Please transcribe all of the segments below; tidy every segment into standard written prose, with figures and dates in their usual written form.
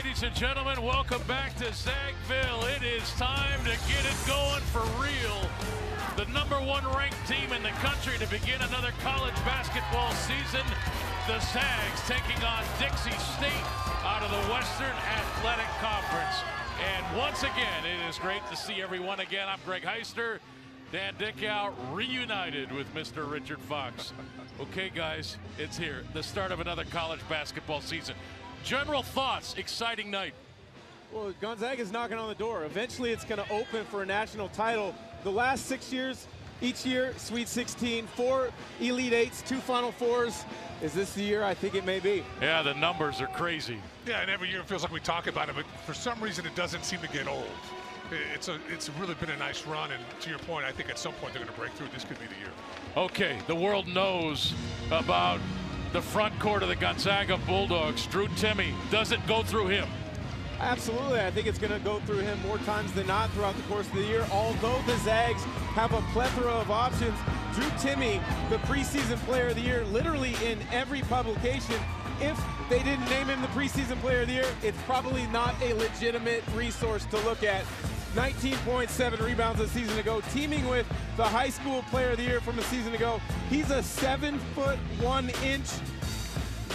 Ladies and gentlemen, welcome back to Zagville. It is time to get it going for real. The #1 ranked team in the country to begin another college basketball season. The Zags taking on Dixie State out of the Western Athletic Conference. And once again, it is great to see everyone again. I'm Greg Heister. Dan Dickow reunited with Mr. Richard Fox. Okay, guys, it's here. The start of another college basketball season. General thoughts, exciting night. Well, Gonzaga is knocking on the door. Eventually, it's going to open for a national title. The last 6 years, each year, Sweet 16, 4 Elite Eights, 2 Final Fours. Is this the year? I think it may be. Yeah, the numbers are crazy. Yeah, and every year it feels like we talk about it, but for some reason it doesn't seem to get old. It's really been a nice run, and to your point, I think at some point they're going to break through. This could be the year. Okay, the world knows about the front court of the Gonzaga Bulldogs. Drew Timme, does it go through him? Absolutely. I think it's going to go through him more times than not throughout the course of the year. Although the Zags have a plethora of options, Drew Timme, the preseason player of the year, literally in every publication. If they didn't name him the preseason player of the year, it's probably not a legitimate resource to look at. 19 points, 7 rebounds a season ago, teaming with the high school player of the year from a season ago. He's a 7'1".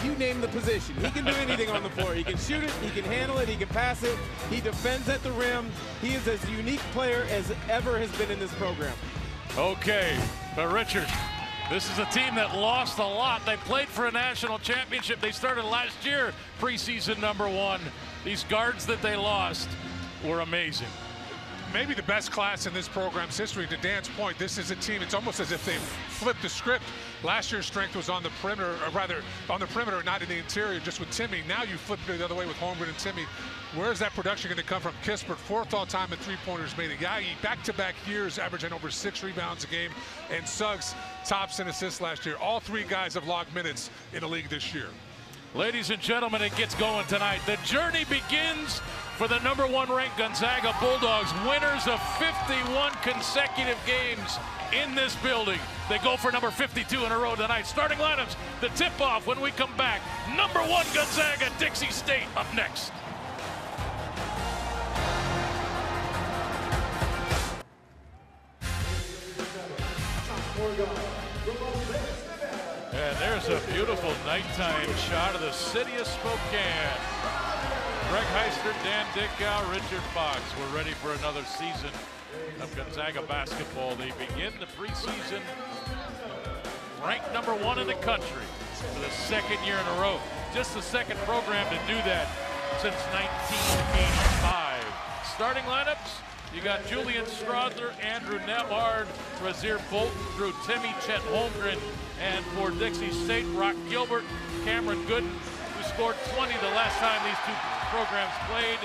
You name the position. He can do anything on the floor. He can shoot it, he can handle it, he can pass it, he defends at the rim. He is as unique player as ever has been in this program. Okay, but Richard, this is a team that lost a lot. They played for a national championship. They started last year, preseason #1. These guards that they lost were amazing. Maybe the best class in this program's history. To Dan's point, this is a team, it's almost as if they've flipped the script. Last year's strength was on the perimeter, or rather on the perimeter, not in the interior, just with Timme. Now you flip it the other way with Holmgren and Timme. Where is that production going to come from? Kispert, 4th all-time in three-pointers made. Yagi, back-to-back years, averaging over 6 rebounds a game. And Suggs, tops in assists last year. All 3 guys have logged minutes in the league this year. Ladies and gentlemen, it gets going tonight. The journey begins for the #1 ranked Gonzaga Bulldogs, winners of 51 consecutive games in this building. They go for number 52 in a row tonight. Starting lineups, the tip-off when we come back. #1 Gonzaga, Dixie State up next. And there's a beautiful nighttime shot of the city of Spokane. Greg Heister, Dan Dickow, Richard Fox. We're ready for another season of Gonzaga basketball. They begin the preseason ranked #1 in the country for the 2nd year in a row. Just the 2nd program to do that since 1985. Starting lineups, you got Julian Strawther, Andrew Nembhard, Rasir Bolton, Drew Timme, Chet Holmgren, and for Dixie State, Rock Gilbert, Cameron Gooden, who scored 20 the last time these 2 programs played,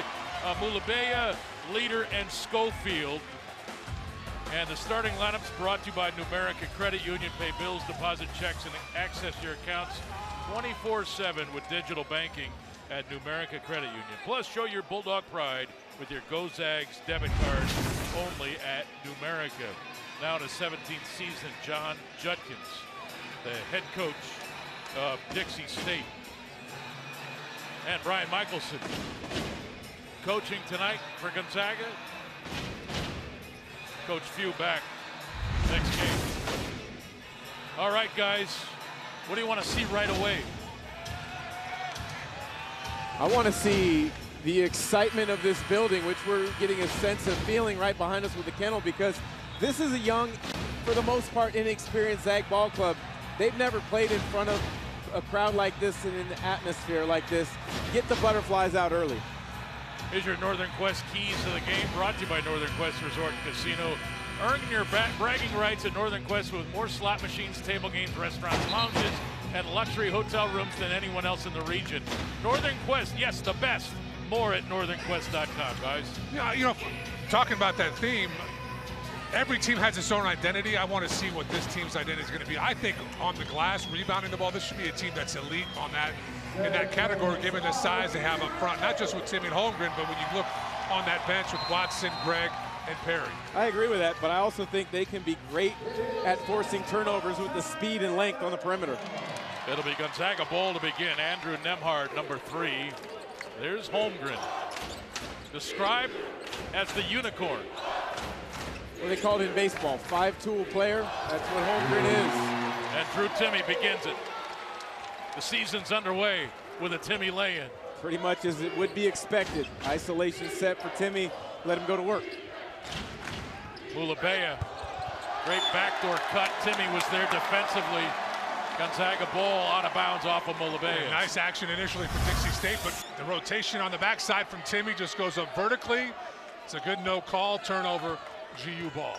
Mulabea, Leader, and Schofield. And the starting lineups brought to you by Numerica Credit Union. Pay bills, deposit checks, and access your accounts 24/7 with digital banking at Numerica Credit Union. Plus, show your Bulldog pride with your Go Zags debit card only at Numerica. Now in his 17th season, John Judkins, the head coach of Dixie State. And Brian Michelson coaching tonight for Gonzaga. Coach Few back next game. All right, guys, what do you want to see right away? I want to see the excitement of this building, which we're getting a sense of feeling right behind us with the kennel, because this is a young, for the most part, inexperienced Zag ball club. They've never played in front of a crowd like this and in an atmosphere like this. Get the butterflies out early. Here's your Northern Quest keys to the game, brought to you by Northern Quest Resort and Casino. Earn your bragging rights at Northern Quest with more slot machines, table games, restaurants, lounges, and luxury hotel rooms than anyone else in the region. Northern Quest, yes, the best. More at northernquest.com, guys. Yeah, you know, talking about that theme, every team has its own identity. I want to see what this team's identity is going to be. I think on the glass, rebounding the ball, this should be a team that's elite on that, in that category, given the size they have up front. Not just with Timme and Holmgren, but when you look on that bench with Watson, Gregg, and Perry. I agree with that, but I also think they can be great at forcing turnovers with the speed and length on the perimeter. It'll be Gonzaga ball to begin. Andrew Nembhard, #3. There's Holmgren, described as the unicorn. What they call it in baseball, five-tool player. That's what Holmgren is. And Drew Timme begins it. The season's underway with a Timme lay-in. Pretty much as it would be expected. Isolation set for Timme. Let him go to work. Mulabea, great backdoor cut. Timme was there defensively. Gonzaga ball out of bounds off of Mulabea. Nice action initially for Dixie State, but the rotation on the backside from Timme just goes up vertically. It's a good no call, turnover, GU ball.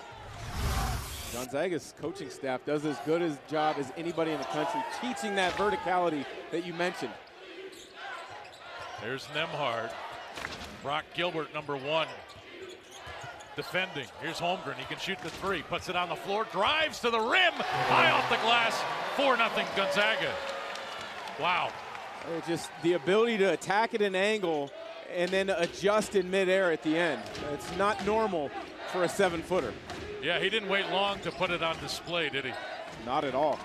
Gonzaga's coaching staff does as good a job as anybody in the country teaching that verticality that you mentioned. There's Nembhard. Brock Gilbert, #1. Defending. Here's Holmgren. He can shoot the three. Puts it on the floor. Drives to the rim. High off the glass. 4-0 Gonzaga. Wow. Just the ability to attack at an angle and then adjust in midair at the end. It's not normal for a 7-footer. Yeah, he didn't wait long to put it on display, did he? Not at all.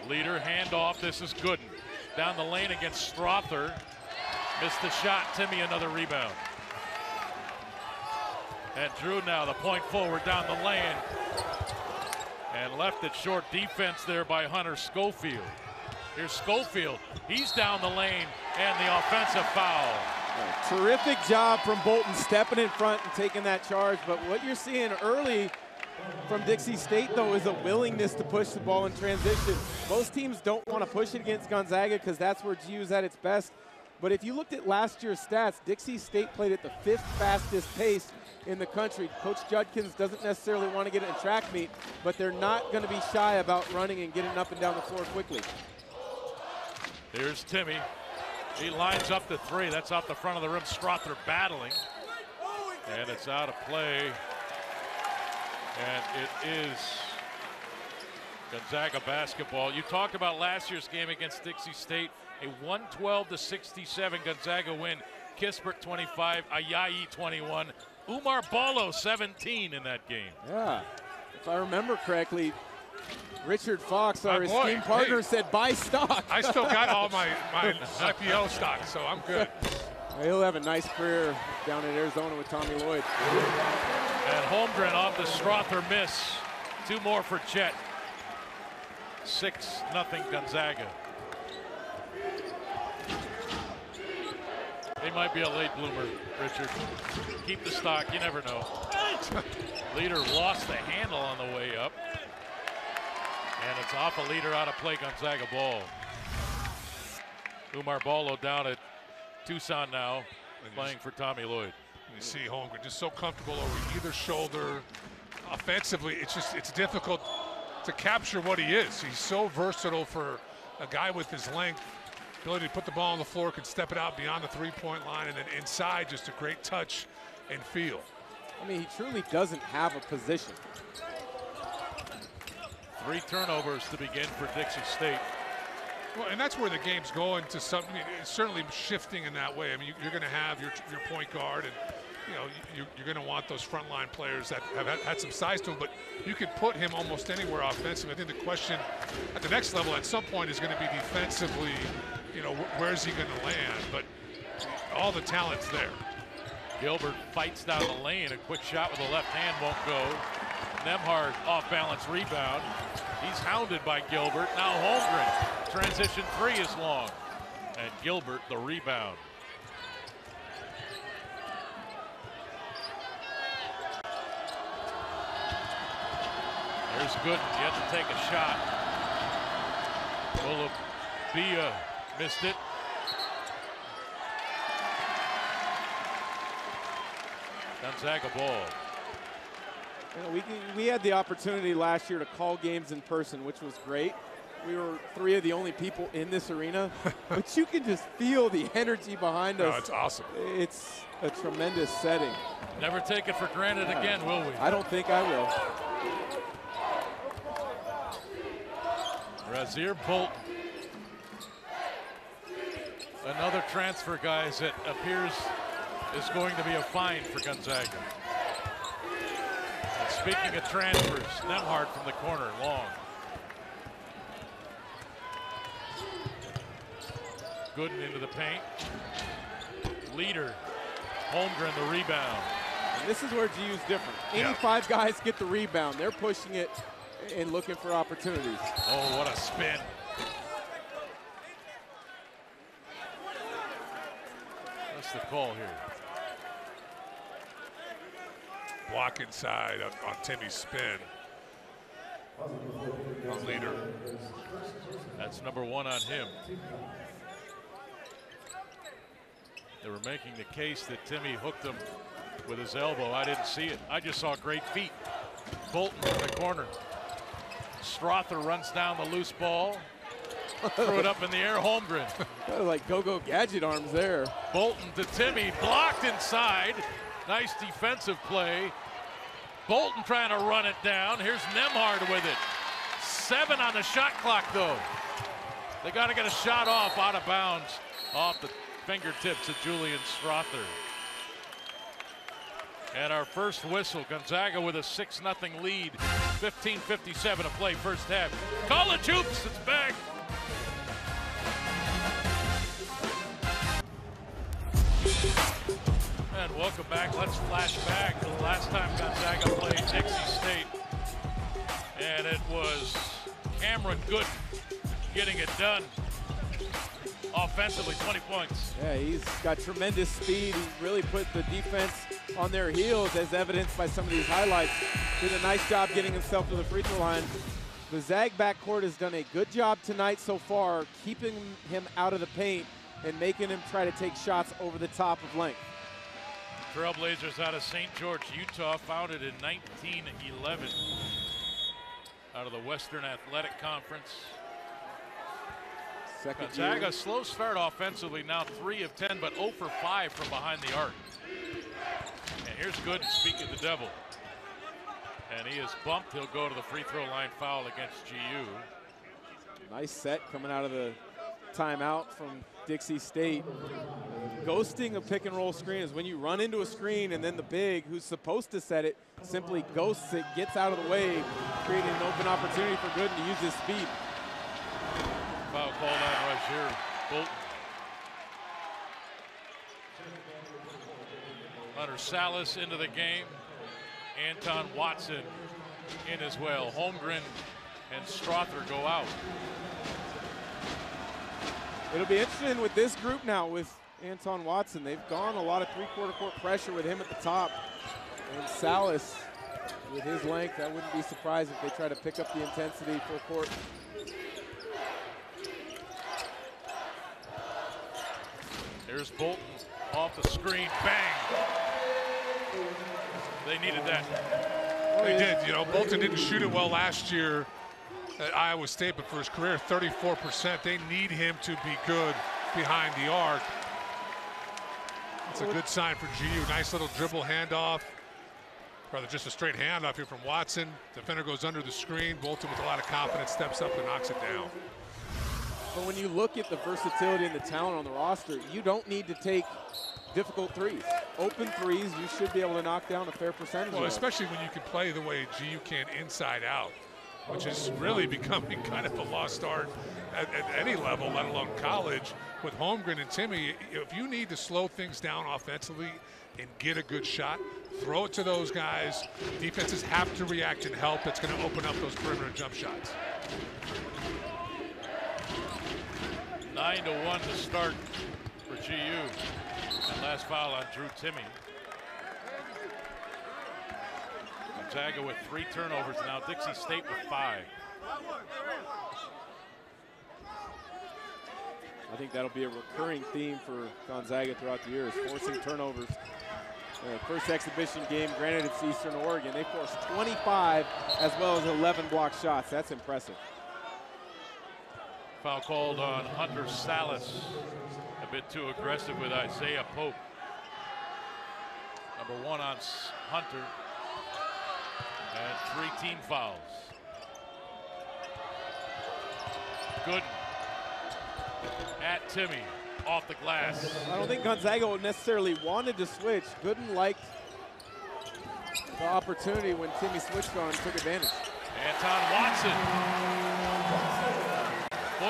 Leader, handoff. This is Gooden. Down the lane against Strother. Missed the shot. Timme another rebound. And Drew now the point forward down the lane. And left it short. Defense there by Hunter Schofield. Here's Schofield. He's down the lane and the offensive foul. Terrific job from Bolton stepping in front and taking that charge. But what you're seeing early from Dixie State, though, is a willingness to push the ball in transition. Most teams don't want to push it against Gonzaga because that's where GU is at its best. But if you looked at last year's stats, Dixie State played at the 5th fastest pace in the country. Coach Judkins doesn't necessarily want to get it in track meet, but they're not going to be shy about running and getting up and down the floor quickly. Here's Timme. He lines up the three. That's off the front of the rim. Strother battling. And it's out of play. And it is Gonzaga basketball. You talked about last year's game against Dixie State. A 112-67 Gonzaga win. Kispert 25, Ayayi 21. Umar Ballo 17 in that game. Yeah, if I remember correctly, Richard Fox, our esteemed partner, said buy stock. I still got all my IPO stock, so I'm good. He'll have a nice career down in Arizona with Tommy Lloyd. And Holmgren off the Strother miss. 2 more for Chet. 6-0 Gonzaga. He might be a late bloomer, Richard. Keep the stock, you never know. Leader lost the handle on the way up. And it's off a Leader out of play, Gonzaga ball. Umar Ballo down at Tucson now, playing for Tommy Lloyd. You see Holmgren just so comfortable over either shoulder. Offensively, it's difficult to capture what he is. He's so versatile for a guy with his length. Ability to put the ball on the floor, can step it out beyond the three-point line, and then inside, just a great touch and feel. I mean, he truly doesn't have a position. 3 turnovers to begin for Dixie State. Well, and that's where the game's going to something. It's certainly shifting in that way. I mean, you're going to have your point guard, and you know you're going to want those frontline players that have had some size to them. But you can put him almost anywhere offensively. I think the question at the next level, at some point, is going to be defensively. You know, where's he going to land? But all the talent's there. Gilbert fights down the lane. A quick shot with the left hand won't go. Nembhard off-balance rebound. He's hounded by Gilbert. Now Holmgren. Transition 3 is long. And Gilbert the rebound. There's Gooden yet to take a shot. Mulabea missed it. Gonzaga ball. You know, we had the opportunity last year to call games in person, which was great. We were 3 of the only people in this arena, but you can just feel the energy behind us. No, it's awesome. It's a tremendous setting. Never take it for granted again, will we? I don't think I will. Razir Bolton. Another transfer, guys, that appears is going to be a fine for Gonzaga. And speaking of transfers, Nembhard from the corner, long. Gooden into the paint. leader. Holmgren the rebound. And this is where GU's different. 85 guys get the rebound. They're pushing it and looking for opportunities. Oh, what a spin. That's the call here. Block inside on Timmy's spin. The leader. That's number 1 on him. They were making the case that Timmy hooked him with his elbow. I didn't see it. I just saw great feet. Bolton in the corner. Strother runs down the loose ball. Threw it up in the air. Holmgren. Like go-go gadget arms there. Bolton to Timmy. Blocked inside. Nice defensive play. Bolton trying to run it down. Here's Nembhard with it. 7 on the shot clock, though. They got to get a shot off out of bounds off the fingertips of Julian Strother. And our first whistle, Gonzaga with a 6-0 lead. 15:57 to play first half. College hoops, it's back. And welcome back. Let's flash back to the last time Gonzaga played Dixie State. And it was Cameron Gooden getting it done. Offensively, 20 points. Yeah, he's got tremendous speed. He's really put the defense on their heels, as evidenced by some of these highlights. Did a nice job getting himself to the free throw line. The Zag backcourt has done a good job tonight so far, keeping him out of the paint and making him try to take shots over the top of length. Trailblazers out of St. George, Utah, founded in 1911. Out of the Western Athletic Conference. Gonzaga, slow start offensively, now 3 of 10, but 0 for 5 from behind the arc. And here's Gooden, speaking of the devil. And he is bumped. He'll go to the free throw line, foul against GU. Nice set coming out of the timeout from Dixie State. Ghosting a pick and roll screen is when you run into a screen and then the big, who's supposed to set it, simply ghosts it, gets out of the way, creating an open opportunity for Gooden to use his speed. Foul called on Rozier. Bolton. Hunter Salas into the game. Anton Watson in as well. Holmgren and Strother go out. It'll be interesting with this group now with Anton Watson. They've gone a lot of three-quarter court pressure with him at the top. And Salas, with his length, I wouldn't be surprised if they try to pick up the intensity full court. Here's Bolton off the screen, bang. They needed that. They did, you know, Bolton didn't shoot it well last year at Iowa State, but for his career, 34%. They need him to be good behind the arc. It's a good sign for GU. Nice little dribble handoff. Rather just a straight handoff here from Watson. Defender goes under the screen. Bolton with a lot of confidence steps up and knocks it down. But when you look at the versatility and the talent on the roster, you don't need to take difficult threes. Open threes, you should be able to knock down a fair percentage. Well, especially when you can play the way GU can inside out, which is really becoming kind of a lost art at any level, let alone college. With Holmgren and Timmy, if you need to slow things down offensively and get a good shot, throw it to those guys. Defenses have to react and help. It's going to open up those perimeter jump shots. 9-1 to start for GU. And last foul on Drew Timmy. Gonzaga with 3 turnovers now. Dixie State with 5. I think that'll be a recurring theme for Gonzaga throughout the years, forcing turnovers. First exhibition game, granted it's Eastern Oregon, they forced 25 as well as 11 block shots. That's impressive. Foul called on Hunter Salas. A bit too aggressive with Isaiah Pope. Number 1 on Hunter. And 3 team fouls. Gooden at Timmy, off the glass. I don't think Gonzaga necessarily wanted to switch. Gooden liked the opportunity when Timmy switched on and took advantage. Anton Watson.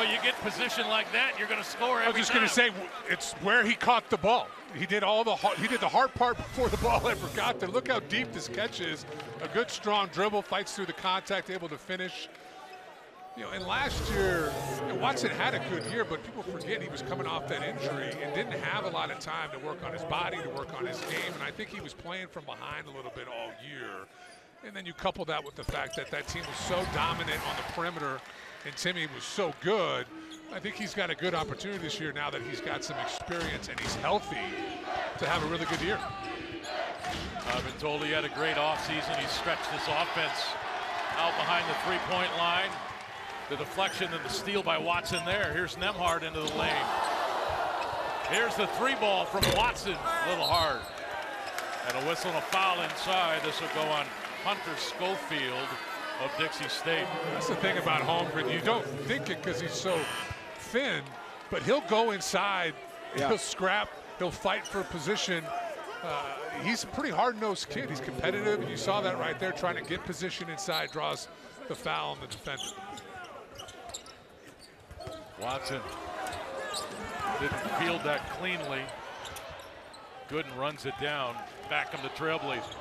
Boy, you get position like that, you're going to score every time. I was just going to say, it's where he caught the ball. He did the hard part before the ball ever got there. Look how deep this catch is. A good, strong dribble, fights through the contact, able to finish. You know, and last year, Watson had a good year, but people forget he was coming off that injury and didn't have a lot of time to work on his body, to work on his game. And I think he was playing from behind a little bit all year. And then you couple that with the fact that that team was so dominant on the perimeter and Timmy was so good. I think he's got a good opportunity this year now that he's got some experience and he's healthy to have a really good year. I've been told he had a great offseason. He stretched this offense out behind the three-point line. The deflection and the steal by Watson there. Here's Nembhard into the lane. Here's the three ball from Watson, a little hard. And a whistle and a foul inside. This will go on Hunter Schofield of Dixie State. That's the thing about Holmgren. You don't think it because he's so thin, but he'll go inside, he'll scrap, he'll fight for position. He's a pretty hard-nosed kid. He's competitive, and you saw that right there, trying to get position inside, draws the foul on the defender. Watson didn't field that cleanly. Gooden runs it down. Back come the Trailblazers.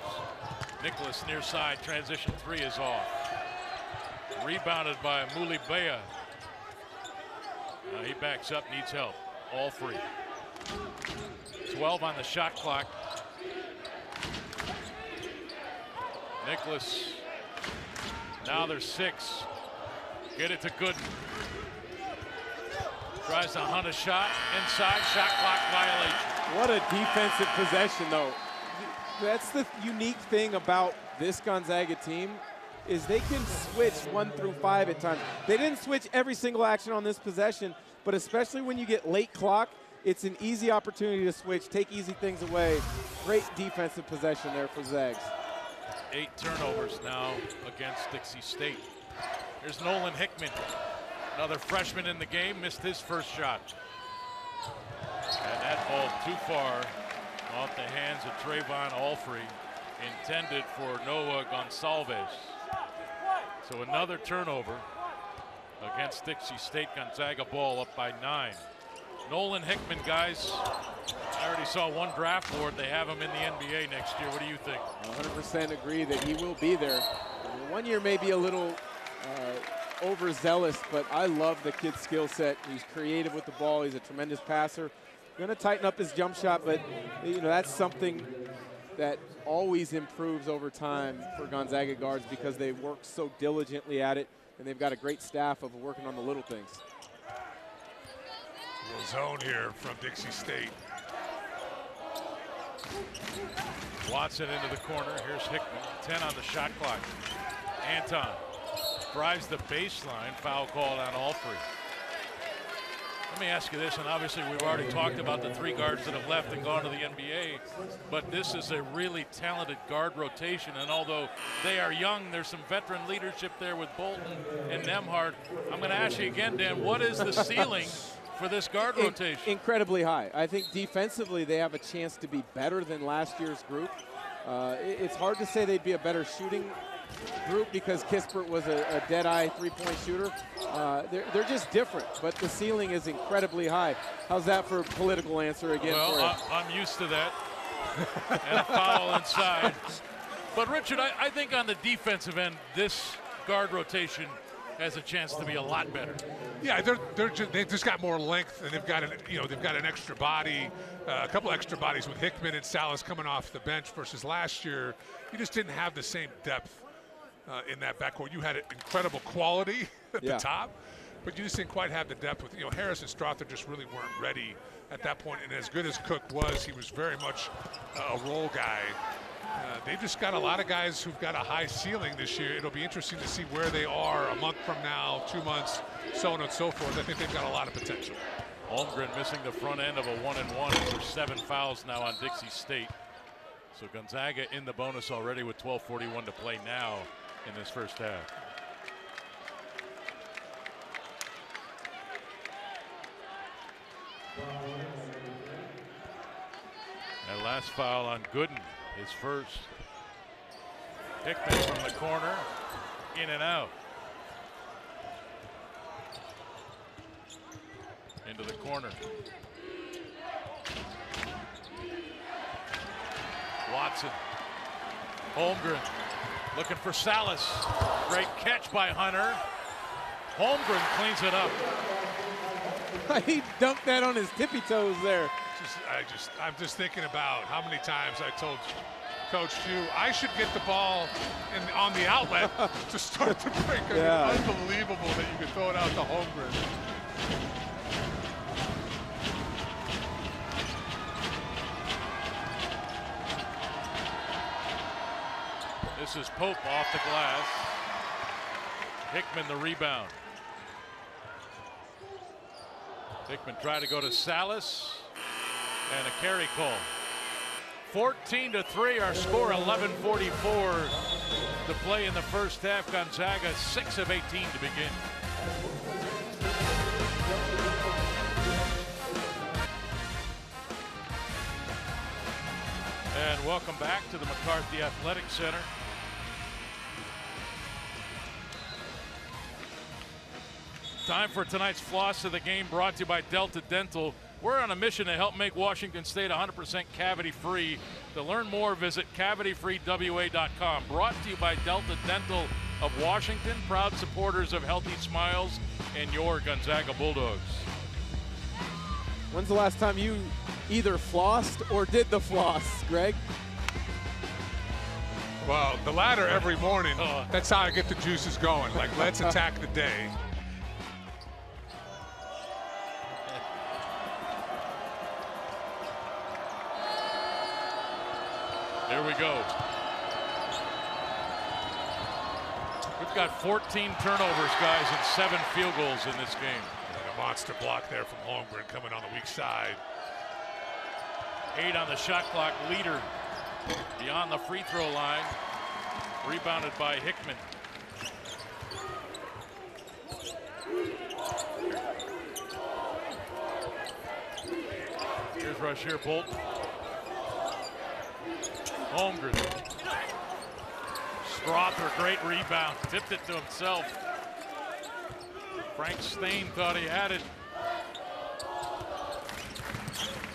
Nicholas near side, transition three is off. Rebounded by Mulibea. He backs up, needs help. All free. 12 on the shot clock. Nicholas. Now there's 6. Get it to Gooden. Tries to hunt a shot inside, shot clock violation. What a defensive possession, though. That's the unique thing about this Gonzaga team is they can switch 1 through 5 at times. They didn't switch every single action on this possession, but especially when you get late clock, it's an easy opportunity to switch, take easy things away. Great defensive possession there for Zags. 8 turnovers now against Dixie State. Here's Nolan Hickman. Another freshman in the game, missed his first shot. And that ball too far off the hands of Trayvon Allfrey, intended for Noah Gonsalves. So another turnover against Dixie State. Gonzaga ball up by 9. Nolan Hickman, guys, I already saw one draft board. They have him in the NBA next year. What do you think? 100% agree that he will be there. 1 year may be a little overzealous, but I love the kid's skill set. He's creative with the ball. He's a tremendous passer. Going to tighten up his jump shot, but you know that's something that always improves over time for Gonzaga guards because they work so diligently at it, and they've got a great staff of working on the little things. A little zone here from Dixie State. Watson into the corner. Here's Hickman. 10 on the shot clock. Anton drives the baseline. Foul called on Allfrey. Let me ask you this, and obviously we've already talked about the 3 guards that have left and gone to the NBA, but this is a really talented guard rotation, and although they are young, there's some veteran leadership there with Bolton and Nembhard. I'm going to ask you again, Dan, what is the ceiling for this guard rotation? Incredibly high. I think defensively they have a chance to be better than last year's group. It's hard to say they'd be a better shooting group because Kispert was a dead-eye three-point shooter. They're just different, but the ceiling is incredibly high. How's that for a political answer again? Well, I'm used to that. And a foul inside. But Richard, I think on the defensive end, this guard rotation has a chance to be a lot better. Yeah, they've just got more length, and they've got an extra body, a couple extra bodies with Hickman and Salas coming off the bench versus last year. You just didn't have the same depth in that backcourt. You had incredible quality at the top, but you just didn't quite have the depth with, Harris and Strother just really weren't ready at that point. And as good as Cook was, he was very much a role guy. They've just got a lot of guys who've got a high ceiling this year. It'll be interesting to see where they are a month from now, 2 months, so on and so forth. I think they've got a lot of potential. Holmgren missing the front end of a 1-and-1. There's 7 fouls now on Dixie State. So Gonzaga in the bonus already with 12:41 to play now in this first half. That last foul on Gooden, his first. Hickman from the corner, in and out. into the corner. Watson. Holmgren looking for Salas. Great catch by Hunter. Holmgren cleans it up. He dunked that on his tippy toes there. I'm just thinking about how many times I told Coach Hugh I should get the ball on the outlet to start the break. Yeah. Unbelievable that you could throw it out to Holmgren. This is Pope off the glass. Hickman the rebound. Hickman tried to go to Salas, and a carry call. 14-3 our score, 11:44 to play in the first half. Gonzaga 6 of 18 to begin. And welcome back to the McCarthy Athletic Center. Time for tonight's floss of the game, brought to you by Delta Dental. We're on a mission to help make Washington State 100% cavity-free. To learn more, visit cavityfreewa.com. Brought to you by Delta Dental of Washington, proud supporters of Healthy Smiles and your Gonzaga Bulldogs. When's the last time you either flossed or did the floss, Greg? Well, the latter every morning. That's how I get the juices going. Like, let's attack the day. Here we go. We've got 14 turnovers, guys, and 7 field goals in this game. And a monster block there from Holmgren coming on the weak side. 8 on the shot clock. Leader beyond the free throw line. Rebounded by Hickman. Here's Rasheer Bolton. Holmgren. Strother, great rebound. Tipped it to himself. Frank Stain thought he had it.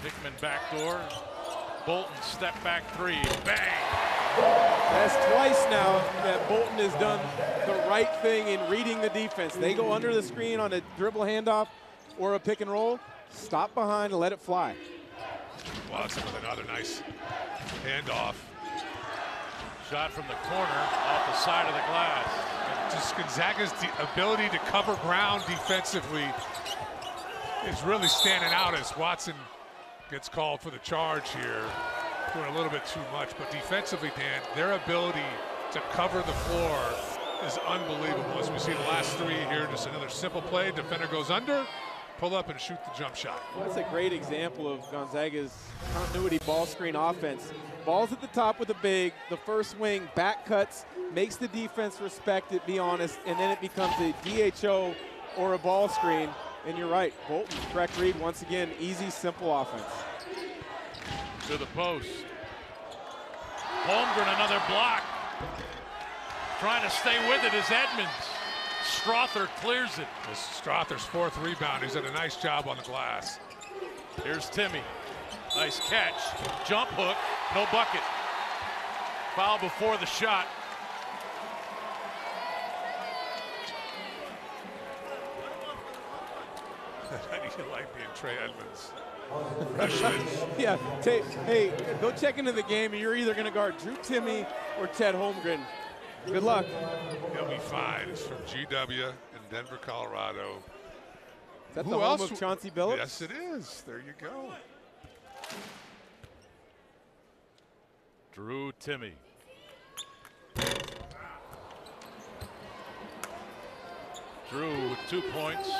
Hickman backdoor. Bolton step back three. Bang! That's twice now that Bolton has done the right thing in reading the defense. They go under the screen on a dribble handoff or a pick and roll. Stop behind and let it fly. Watson with another nice handoff. Shot from the corner off the side of the glass. And just Gonzaga's ability to cover ground defensively is really standing out as Watson gets called for the charge here. Doing a little bit too much, but defensively, Dan, their ability to cover the floor is unbelievable. As we see the last 3 here, just another simple play. Defender goes under, pull up and shoot the jump shot. Well, that's a great example of Gonzaga's continuity ball screen offense. Balls at the top with the big, the first wing, back cuts, makes the defense respect it, be honest, and then it becomes a DHO or a ball screen. And you're right, Bolton, correct read, once again, easy, simple offense. To the post. Holmgren, another block. Trying to stay with it is Edmonds. Strother clears it. This is Strother's 4th rebound. He's done a nice job on the glass. Here's Timmy. Nice catch. Jump hook, no bucket. Foul before the shot. You like being Trey Edmonds. Yeah, hey, go check into the game and you're either going to guard Drew Timmy or Ted Holmgren. Good luck. He'll be fine. It's from GW in Denver, Colorado. Is that the home of Chauncey Billups? Yes, it is. There you go. Drew Timmy. Drew with 2 points,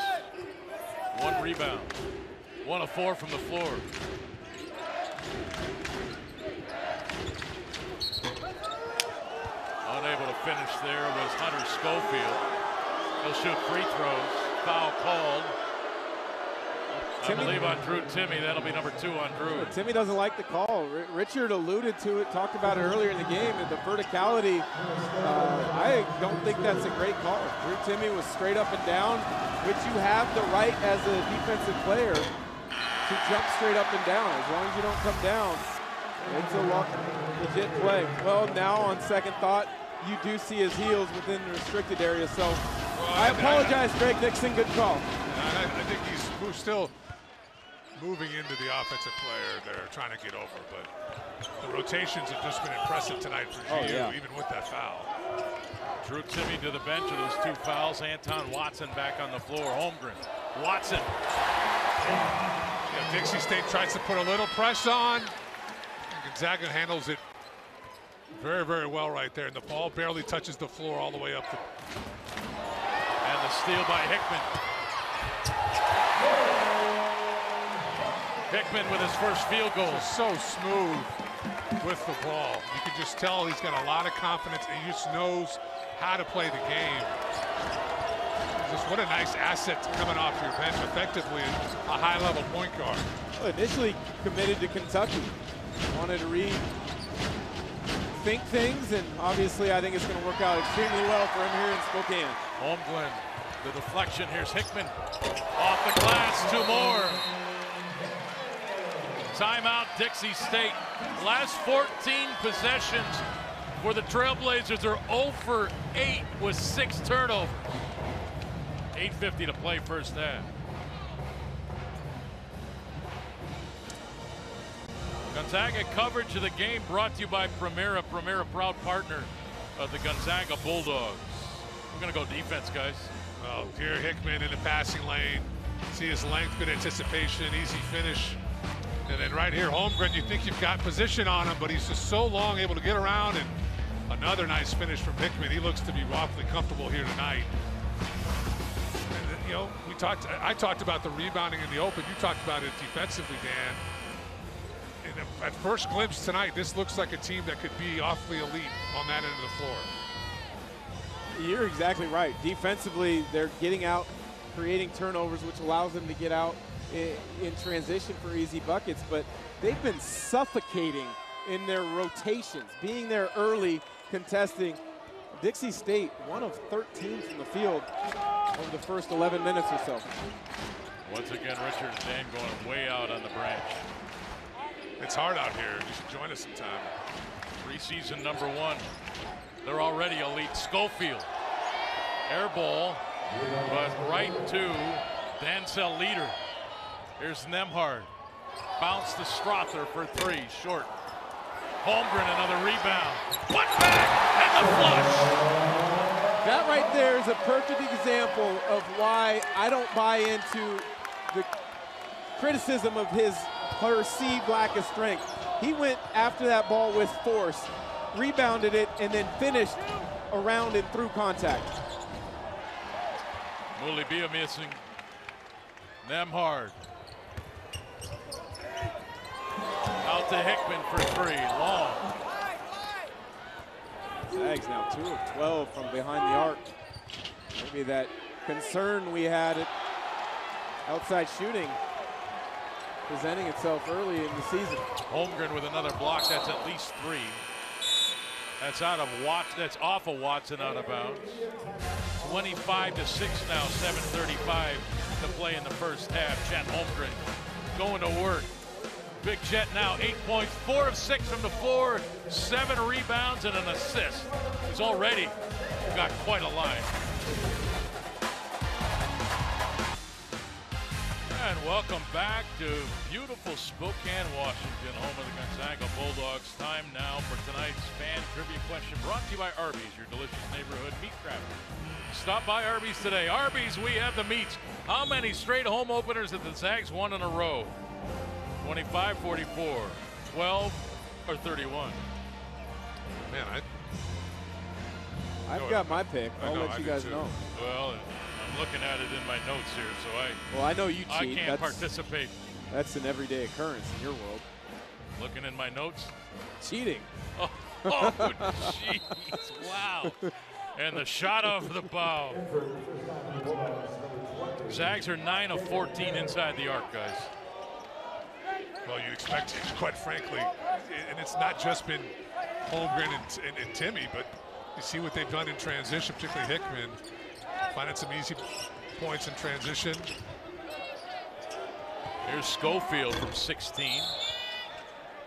1 rebound, 1 of 4 from the floor. Unable to finish there was Hunter Schofield. He'll shoot free throws. Foul called. I believe on Drew Timme, that'll be number 2 on Drew. Timme doesn't like the call. Richard alluded to it, talked about it earlier in the game, and the verticality, I don't think that's a great call. Drew Timme was straight up and down, which you have the right as a defensive player to jump straight up and down. As long as you don't come down, it's a legit play. Well, now on second thought, you do see his heels within the restricted area, so I apologize, Greg Dixon, good call. I think he's still moving into the offensive player they're trying to get over, but the rotations have just been impressive tonight for GU, even with that foul. Drew Timme to the bench with those 2 fouls. Anton Watson back on the floor. Holmgren. Watson. Yeah, Dixie State tries to put a little press on. Gonzaga handles it very, very well right there, and the ball barely touches the floor all the way up. And the steal by Hickman. Hickman with his first field goal. So smooth with the ball. You can just tell he's got a lot of confidence, and he just knows how to play the game. Just what a nice asset coming off your bench, effectively a high-level point guard. Well, initially committed to Kentucky. Wanted to rethink things, and obviously I think it's going to work out extremely well for him here in Spokane. Holmgren, the deflection. Here's Hickman. Off the glass, 2 more. Timeout, Dixie State. Last 14 possessions for the Trailblazers are 0 for 8 with 6 turnovers. 8:50 to play first half. Gonzaga coverage of the game brought to you by Primera. Primera, proud partner of the Gonzaga Bulldogs. We're going to go defense, guys. Well, here Hickman in the passing lane. See his length, good anticipation, easy finish. And then right here, Holmgren, you think you've got position on him, but he's just so long, able to get around, and another nice finish from Hickman. He looks to be awfully comfortable here tonight. And then, you know, I talked about the rebounding in the open. You talked about it defensively, Dan. And at first glimpse tonight, this looks like a team that could be awfully elite on that end of the floor. You're exactly right. Defensively, they're getting out, creating turnovers, which allows them to get out in transition for easy buckets, but they've been suffocating in their rotations, being there early, contesting. Dixie State, 1 of 13 from the field over the first 11 minutes or so. Once again, Richard and Dan going way out on the branch. It's hard out here. You should join us sometime. Preseason number 1. They're already elite. Schofield. Air ball, but right to Dancel Leader. Here's Nembhard. Bounce to Strother for 3. Short. Holmgren, another rebound. Put back and the flush. That right there is a perfect example of why I don't buy into the criticism of his perceived lack of strength. He went after that ball with force, rebounded it, and then finished around and through contact. Mulibia missing. Nembhard. Out to Hickman for 3. Long. Zags now 2 of 12 from behind the arc. Maybe that concern we had at outside shooting presenting itself early in the season. Holmgren with another block. That's at least 3. That's out of Watson. That's off of Watson, out of bounds. 25 to 6 now. 7:35 to play in the first half. Chet Holmgren going to work. Big Chet now 8 points, 4 of 6 from the floor, 7 rebounds and an assist. He's already got quite a line. And welcome back to beautiful Spokane, Washington, home of the Gonzaga Bulldogs. Time now for tonight's fan trivia question, brought to you by Arby's, your delicious neighborhood meat grabber. Stop by Arby's today. Arby's, we have the meats. How many straight home openers have the Zags won in a row? 25, 44, 12, or 31? Man, I've got my pick. I'll let you guys know. Well, I'm looking at it in my notes here, so well, I know you cheat. I can't participate. That's an everyday occurrence in your world. Looking in my notes? Cheating. Oh, jeez, wow. And the shot off the bow. Zags are 9 of 14 inside the arc, guys. Well, you'd expect, quite frankly, and it's not just been Holmgren and Timmy, but you see what they've done in transition, particularly Hickman, finding some easy points in transition. Here's Schofield from 16.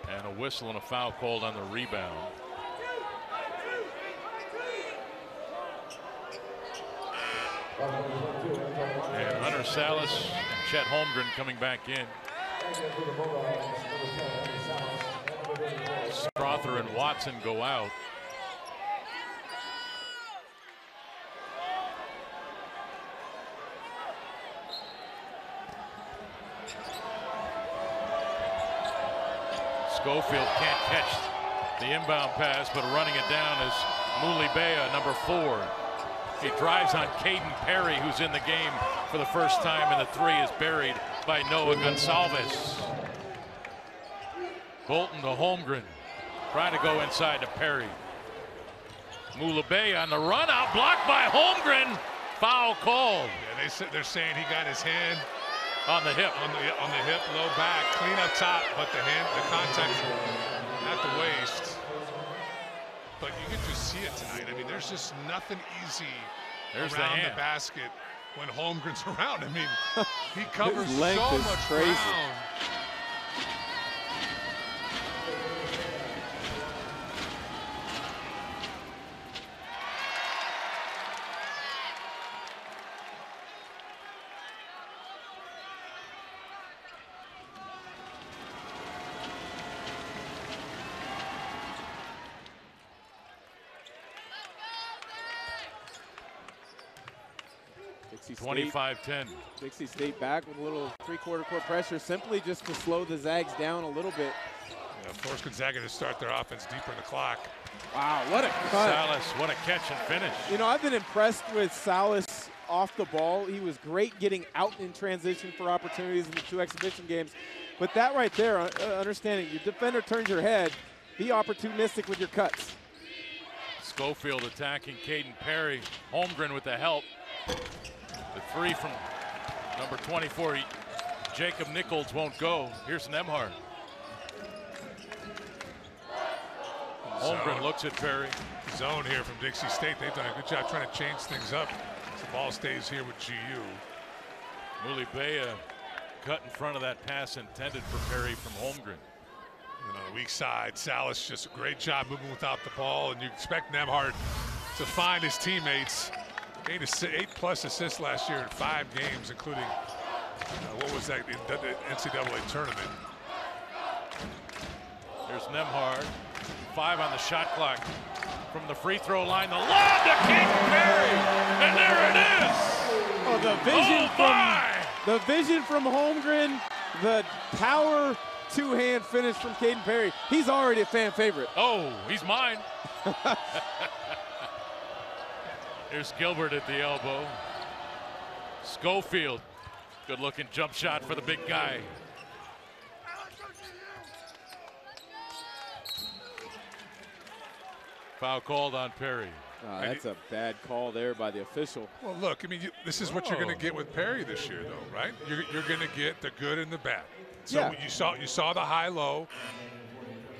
And a whistle and a foul called on the rebound. And Hunter Salas and Chet Holmgren coming back in. Strother and Watson go out. Schofield can't catch the inbound pass, but running it down is Mulibea, number 4. He drives on Caden Perry, who's in the game for the first time, and the 3 is buried by Noah Gonsalves. Bolton to Holmgren, trying to go inside to Perry. Mulibea on the run out, blocked by Holmgren. Foul called. Yeah, they're saying he got his hand on the hip. On the hip, low back, clean up top, but the contact at the waist. But you can just see it tonight. I mean, there's just nothing easy around the basket when Holmgren's around. I mean, he covers so much ground. Dixie 25-10. Dixie State back with a little three-quarter court pressure, simply just to slow the Zags down a little bit. Yeah, force Gonzaga to start their offense deeper in the clock. Wow, what a cut. Salas, what a catch and finish. You know, I've been impressed with Salas off the ball. He was great getting out in transition for opportunities in the 2 exhibition games. But that right there, understanding your defender turns your head, be opportunistic with your cuts. Schofield attacking Caden Perry. Holmgren with the help. The 3 from number 24, Jacob Nichols won't go. Here's Nembhard. Holmgren looks at Perry. Zone here from Dixie State. They've done a good job trying to change things up. The ball stays here with GU. Mulibea cut in front of that pass intended for Perry from Holmgren. And on the weak side, Salas just a great job moving without the ball, and you expect Nembhard to find his teammates. 8+ assists last year in 5 games, including what was that, the NCAA tournament. There's Nembhard. 5 on the shot clock from the free throw line. The lob to Caden Perry, and there it is. Oh, the vision from Holmgren, the power two-hand finish from Caden Perry. He's already a fan favorite. Oh, he's mine. Here's Gilbert at the elbow. Schofield, good-looking jump shot for the big guy. Foul called on Perry. That's a bad call there by the official. Well, look, I mean, this is what you're going to get with Perry this year, though, right? You're going to get the good and the bad. So yeah. you saw the high-low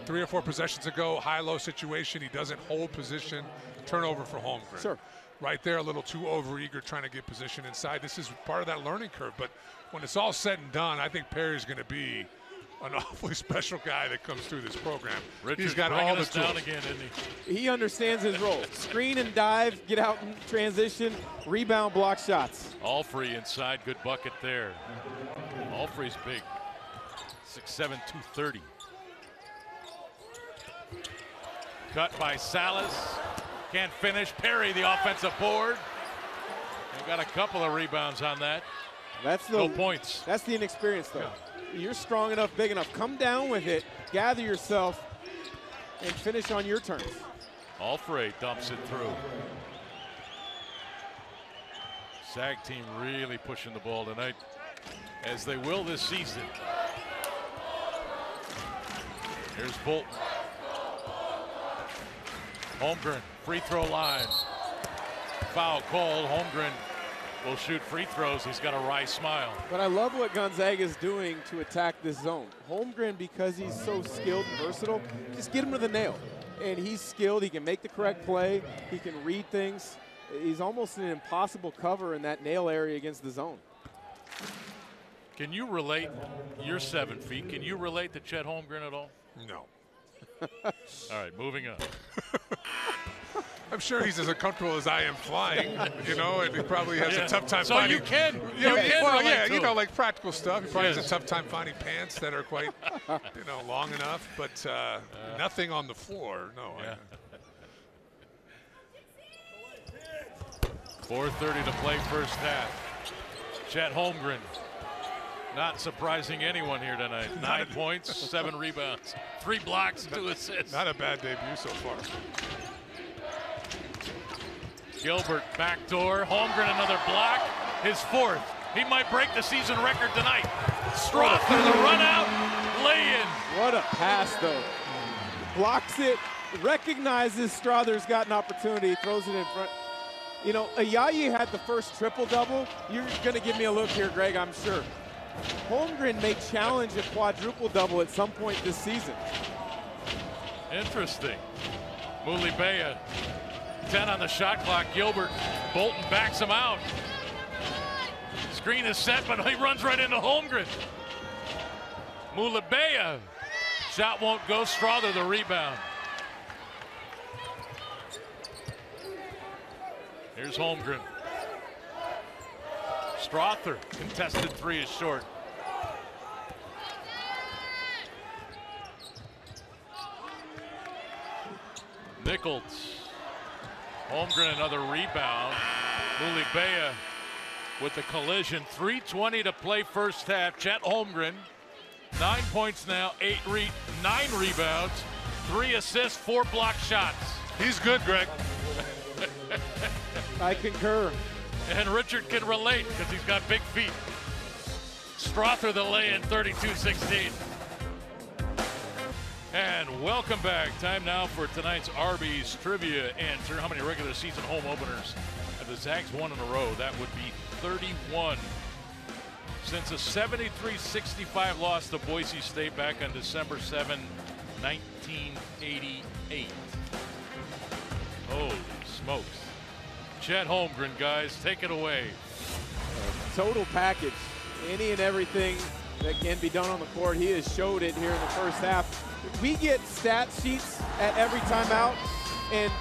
3 or 4 possessions ago, high-low situation. He doesn't hold position. Turnover for Holmgren. Sure. Right there, a little too overeager trying to get position inside. This is part of that learning curve. But when it's all said and done, I think Perry's going to be an awfully special guy that comes through this program. He's got all the tools. Down again, isn't he? He understands his role. Screen and dive, get out in transition, rebound, block shots. Allfrey inside, good bucket there. Allfrey's big, 6'7", 230. Cut by Salas. Can't finish. Perry, the offensive board. They got a couple of rebounds on that. No points. That's the inexperience, though. Yeah. You're strong enough, big enough. Come down with it, gather yourself, and finish on your terms. Allfrey dumps it through. Zag team really pushing the ball tonight, as they will this season. Here's Bolton. Holmgren, free throw line. Foul called. Holmgren will shoot free throws. He's got a wry smile. But I love what Gonzaga is doing to attack this zone. Holmgren, because he's so skilled and versatile, just get him to the nail. And he's skilled. He can make the correct play. He can read things. He's almost an impossible cover in that nail area against the zone. Can you relate? You're 7 feet. Can you relate to Chet Holmgren at all? No. All right, moving on. I'm sure he's as comfortable as I am flying, you know, and he probably has a tough time finding. So you can. You know, like practical stuff. He probably has a tough time finding pants that are quite, you know, long enough, but nothing on the floor. No. Yeah. 4:30 to play first half. Chet Holmgren, not surprising anyone here tonight. 9 points, 7 rebounds, 3 blocks, 2 assists. Not a bad debut so far. Gilbert backdoor. Holmgren another block. His 4th. He might break the season record tonight. Strother the run out, lay in. What a pass though. Blocks it, recognizes Strother's got an opportunity, throws it in front. You know, Ayayi had the first triple-double. You're going to give me a look here, Greg, I'm sure. Holmgren may challenge a quadruple-double at some point this season. Interesting. Mulibea, 10 on the shot clock. Gilbert, Bolton backs him out. Screen is set, but he runs right into Holmgren. Mulibea, shot won't go. Strother the rebound. Here's Holmgren. Strother, contested 3 is short. Nichols. Holmgren another rebound. Mulibea with the collision. 3:20 to play first half. Chet Holmgren, 9 points now, 9 rebounds, 3 assists, 4 block shots. He's good, Greg. I concur. And Richard can relate because he's got big feet. Strother the lay-in, 32-16. And welcome back. Time now for tonight's Arby's trivia answer. How many regular season home openers have the Zags won in a row? That would be 31. Since a 73-65 loss to Boise State back on December 7, 1988. Holy smokes. Chet Holmgren, guys, take it away. Total package. Any and everything that can be done on the court. He has showed it here in the first half. We get stat sheets at every timeout, and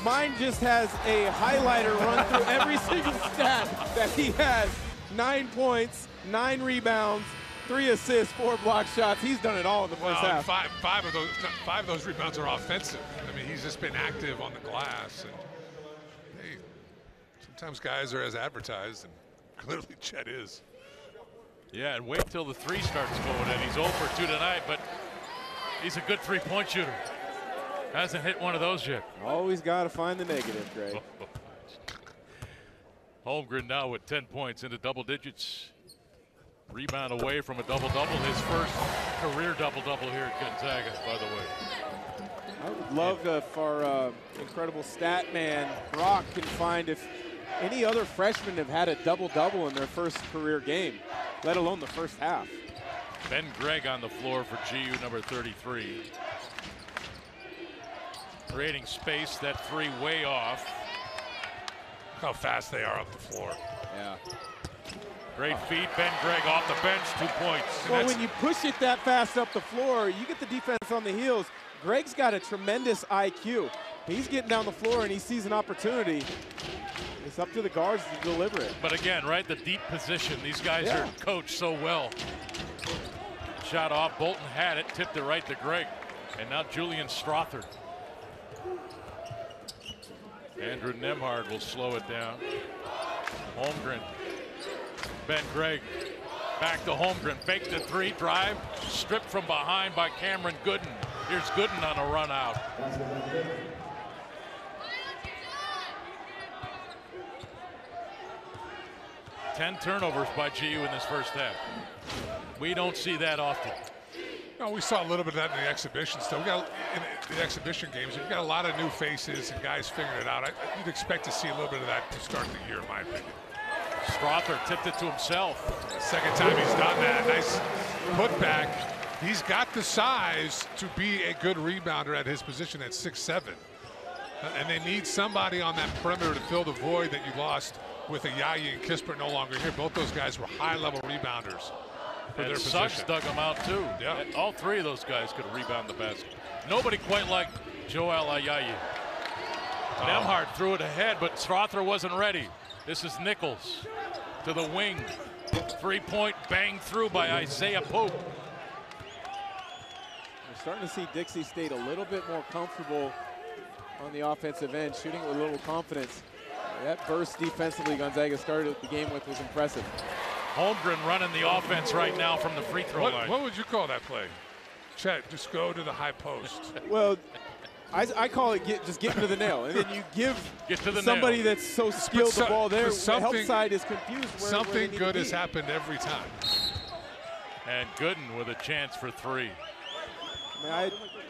mine just has a highlighter run through every single stat that he has. 9 points, 9 rebounds, 3 assists, 4 block shots. He's done it all in the first half. Five of those rebounds are offensive. I mean, he's just been active on the glass. And hey, sometimes guys are as advertised, and clearly Chet is. Yeah, and wait till the 3 starts going in. He's 0 for 2 tonight, but he's a good 3-point shooter. Hasn't hit one of those yet. Always got to find the negative, Greg. Holmgren now with 10 points into double digits. Rebound away from a double-double. His first career double-double here at Gonzaga, by the way. I would love if our incredible stat man, Brock, can find if any other freshmen have had a double-double in their first career game, let alone the first half. Ben Gregg on the floor for GU, number 33. Creating space, that 3 way off. How fast they are up the floor. Yeah. Great feed, Ben Gregg off the bench, 2 points. Well, when you push it that fast up the floor, you get the defense on the heels. Gregg's got a tremendous IQ. He's getting down the floor and he sees an opportunity. It's up to the guards to deliver it. But again, right, the deep position. These guys are coached so well. Shot off, Bolton had it, tipped it right to Gregg. And now Julian Strother. Andrew Nembhard will slow it down. Holmgren. Ben Gregg back to Holmgren. Faked the 3, drive, stripped from behind by Cameron Gooden. Here's Gooden on a run out. Ten turnovers by GU in this first half. We don't see that often. No, we saw a little bit of that in the exhibition stuff. We got in the exhibition games. You've got a lot of new faces and guys figuring it out. You'd expect to see a little bit of that to start the year, in my opinion. Strother tipped it to himself. Second time he's done that. Nice putback. He's got the size to be a good rebounder at his position at 6'7". And they need somebody on that perimeter to fill the void that you lost with Ayayi and Kispert no longer here. Both those guys were high-level rebounders for their position. Suggs dug them out too. Yeah. All three of those guys could rebound the basket. Nobody quite like Joel Ayayi. Nembhard threw it ahead, but Strother wasn't ready. This is Nichols to the wing. 3-point bang through by Isaiah Pope. We're starting to see Dixie State a little bit more comfortable on the offensive end, shooting with a little confidence. That burst defensively Gonzaga started the game with was impressive. Holmgren running the offense right now from the free throw line. What would you call that play? Chet, just go to the high post. Well, I call it just getting to the nail, and then you give somebody that's so skilled the ball there. The help side is confused. Something good has happened every time. And Gooden with a chance for three.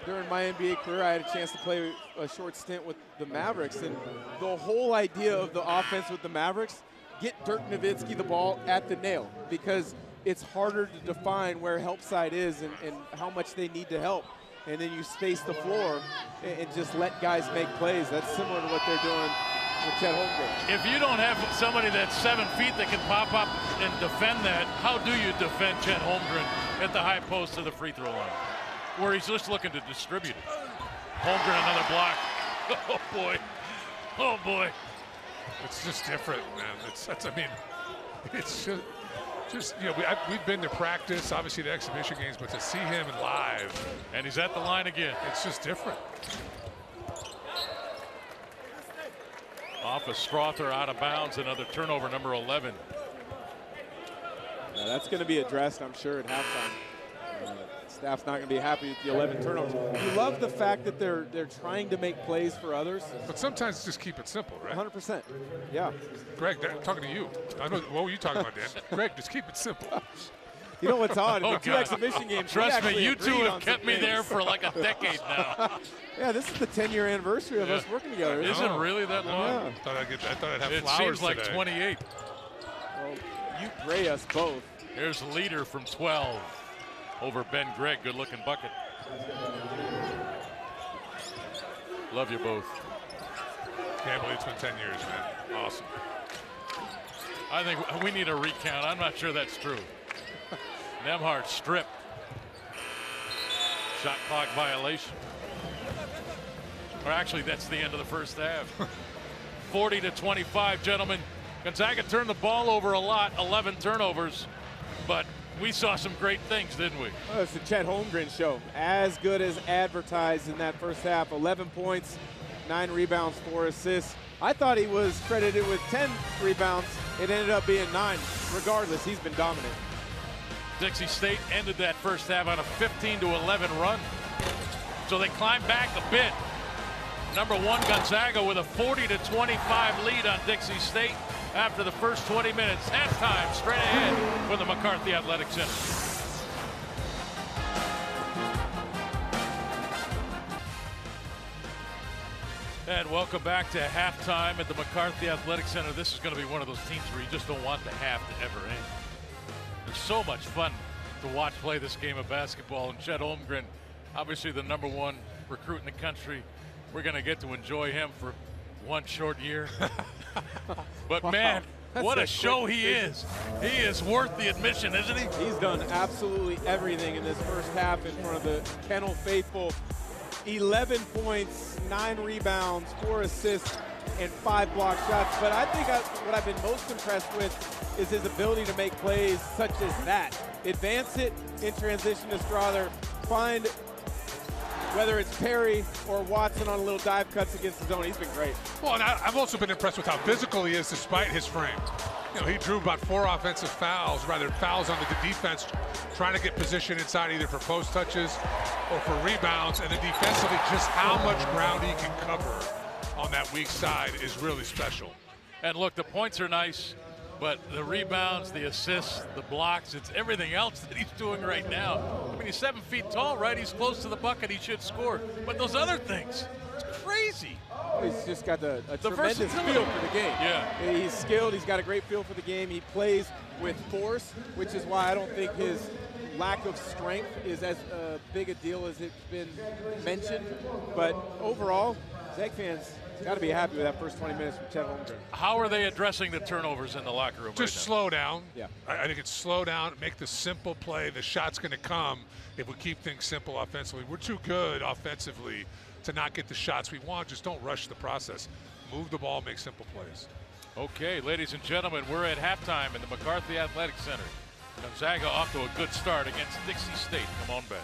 During my NBA career, I had a chance to play a short stint with the Mavericks, and the whole idea of the offense with the Mavericks, get Dirk Nowitzki the ball at the nail, because it's harder to define where help side is and how much they need to help. And then you space the floor and just let guys make plays. That's similar to what they're doing with Chet Holmgren. If you don't have somebody that's 7 feet that can pop up and defend that, how do you defend Chet Holmgren at the high post of the free throw line, where he's just looking to distribute it? Holmgren, another block. Oh boy, oh boy. It's just different, man. It's just you know, we've been to practice, obviously the exhibition games, but to see him live, and he's at the line again. It's just different. Off of Strother, out of bounds, another turnover, number 11. Now that's going to be addressed, I'm sure, at halftime. Staff's not going to be happy with the 11 turnovers. You love the fact that they're trying to make plays for others. But sometimes just keep it simple, right? 100%. Yeah. Greg, I'm talking to you. I know, what were you talking about, Dan? Greg, just keep it simple. You know what's odd? The two exhibition games. Trust me, you two have kept me there for like a decade now. Yeah, this is the 10-year anniversary of us working together. Is it really that long? Yeah. I thought I'd have it flowers seems like today. 28. Well, you gray us both. Here's the leader from 12 over Ben Gregg. Good looking bucket. Love you both. Can't believe it's been 10 years, man. Awesome. I think we need a recount. I'm not sure that's true. Nembhard strip. Shot clock violation. Or actually, that's the end of the first half. 40-25, gentlemen. Gonzaga turned the ball over a lot, 11 turnovers, but we saw some great things, didn't we? Well, it's the Chet Holmgren show. As good as advertised in that first half. 11 points, 9 rebounds, 4 assists. I thought he was credited with 10 rebounds. It ended up being 9. Regardless, he's been dominant. Dixie State ended that first half on a 15-11 run. So they climbed back a bit. Number 1 Gonzaga with a 40-25 lead on Dixie State after the first 20 minutes. Halftime straight ahead from the McCarthy Athletic Center. And welcome back to halftime at the McCarthy Athletic Center. This is going to be one of those teams where you just don't want the half to ever end. It's so much fun to watch play this game of basketball. And Chet Holmgren, obviously the number 1 recruit in the country. We're going to get to enjoy him for one short year. But wow, man, what a show he is. He is worth the admission, isn't he? He's done absolutely everything in this first half in front of the Kennel faithful. 11 points, 9 rebounds, 4 assists, and 5 block shots. But I think what I've been most impressed with is his ability to make plays such as that. Advance it in transition to Strother, find whether it's Perry or Watson on a little dive cuts against his own. He's been great. Well, and I've also been impressed with how physical he is despite his frame. You know, he drew about 4 offensive fouls, rather fouls on the defense, trying to get position inside either for post touches or for rebounds. And then defensively, just how much ground he can cover on that weak side is really special. And look, the points are nice, but the rebounds, the assists, the blocks, it's everything else that he's doing right now. I mean, he's 7 feet tall, right? He's close to the bucket. He should score. But those other things, It's crazy. He's just got a tremendous feel for the game. Yeah. He's skilled. He's got a great feel for the game. He plays with force, which is why I don't think his lack of strength is as big a deal as it's been mentioned. But overall, Zeg fans got to be happy with that first 20 minutes from Chet Holmgren. How are they addressing the turnovers in the locker room? Just right slow down. Yeah. I think it's slow down, make the simple play. The shot's going to come if we keep things simple offensively. We're too good offensively to not get the shots we want. Just don't rush the process. Move the ball, make simple plays. Okay, ladies and gentlemen, we're at halftime in the McCarthy Athletic Center. Gonzaga off to a good start against Dixie State. Come on back.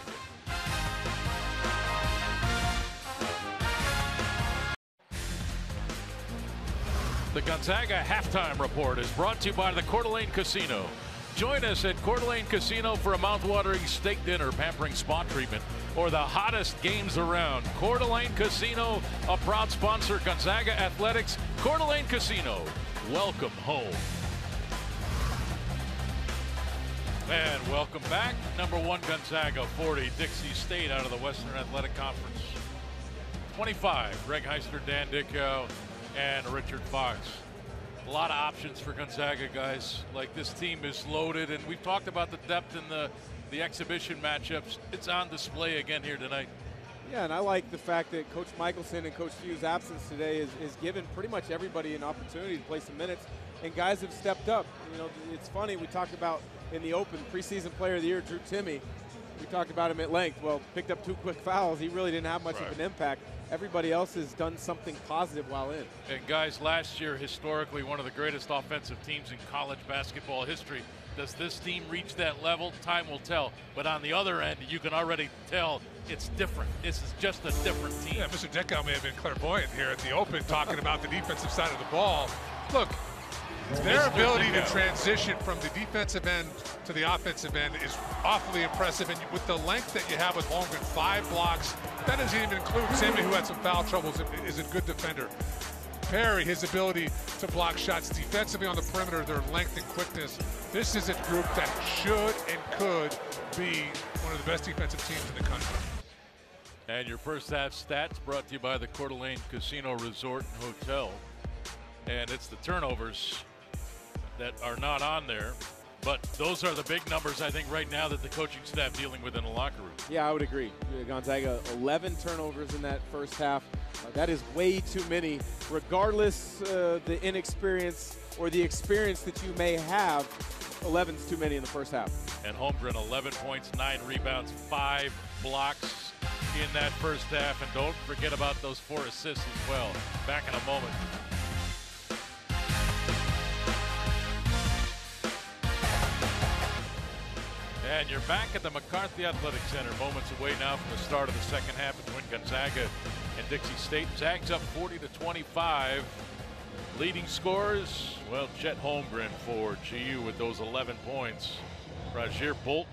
The Gonzaga Halftime Report is brought to you by the Coeur d'Alene Casino. Join us at Coeur d'Alene Casino for a mouthwatering steak dinner, pampering spa treatment, or the hottest games around. Coeur d'Alene Casino, a proud sponsor, Gonzaga Athletics. Coeur d'Alene Casino, welcome home. And welcome back. Number 1 Gonzaga, 40 Dixie State out of the Western Athletic Conference. 25, Greg Heister, Dan Dickow, and Richard Fox. A lot of options for Gonzaga, guys. Like, this team is loaded, and we've talked about the depth in the exhibition matchups. It's on display again here tonight. Yeah, and I like the fact that Coach Michelson and Coach Few's absence today is given pretty much everybody an opportunity to play some minutes, and guys have stepped up. You know, it's funny, we talked about in the open, preseason player of the year, Drew Timme. We talked about him at length. Well, picked up 2 quick fouls. He really didn't have much of an impact. Everybody else has done something positive while in. And guys, last year, historically, one of the greatest offensive teams in college basketball history. Does this team reach that level? Time will tell. But on the other end, you can already tell it's different. This is just a different team. Yeah, Mr. Dickow may have been clairvoyant here at the open talking about the defensive side of the ball. Look, their ability to transition from the defensive end to the offensive end is awfully impressive. And with the length that you have with Holmgren, 5 blocks, that doesn't even include Timme, who had some foul troubles, is a good defender. Perry, his ability to block shots defensively on the perimeter, their length and quickness. This is a group that should and could be one of the best defensive teams in the country. And your first half stats brought to you by the Coeur d'Alene Casino Resort and Hotel. And it's the turnovers that are not on there. But those are the big numbers, I think, right now that the coaching staff dealing with in the locker room. Yeah, I would agree. Gonzaga, 11 turnovers in that first half. That is way too many. Regardless the inexperience or the experience that you may have, 11's too many in the first half. And Holmgren, 11 points, 9 rebounds, 5 blocks in that first half. And don't forget about those 4 assists as well. Back in a moment. And you're back at the McCarthy Athletic Center. Moments away now from the start of the second half between Gonzaga and Dixie State. Zags up 40-25. Leading scorers, well, Chet Holmgren for GU with those 11 points. Rajir Bolton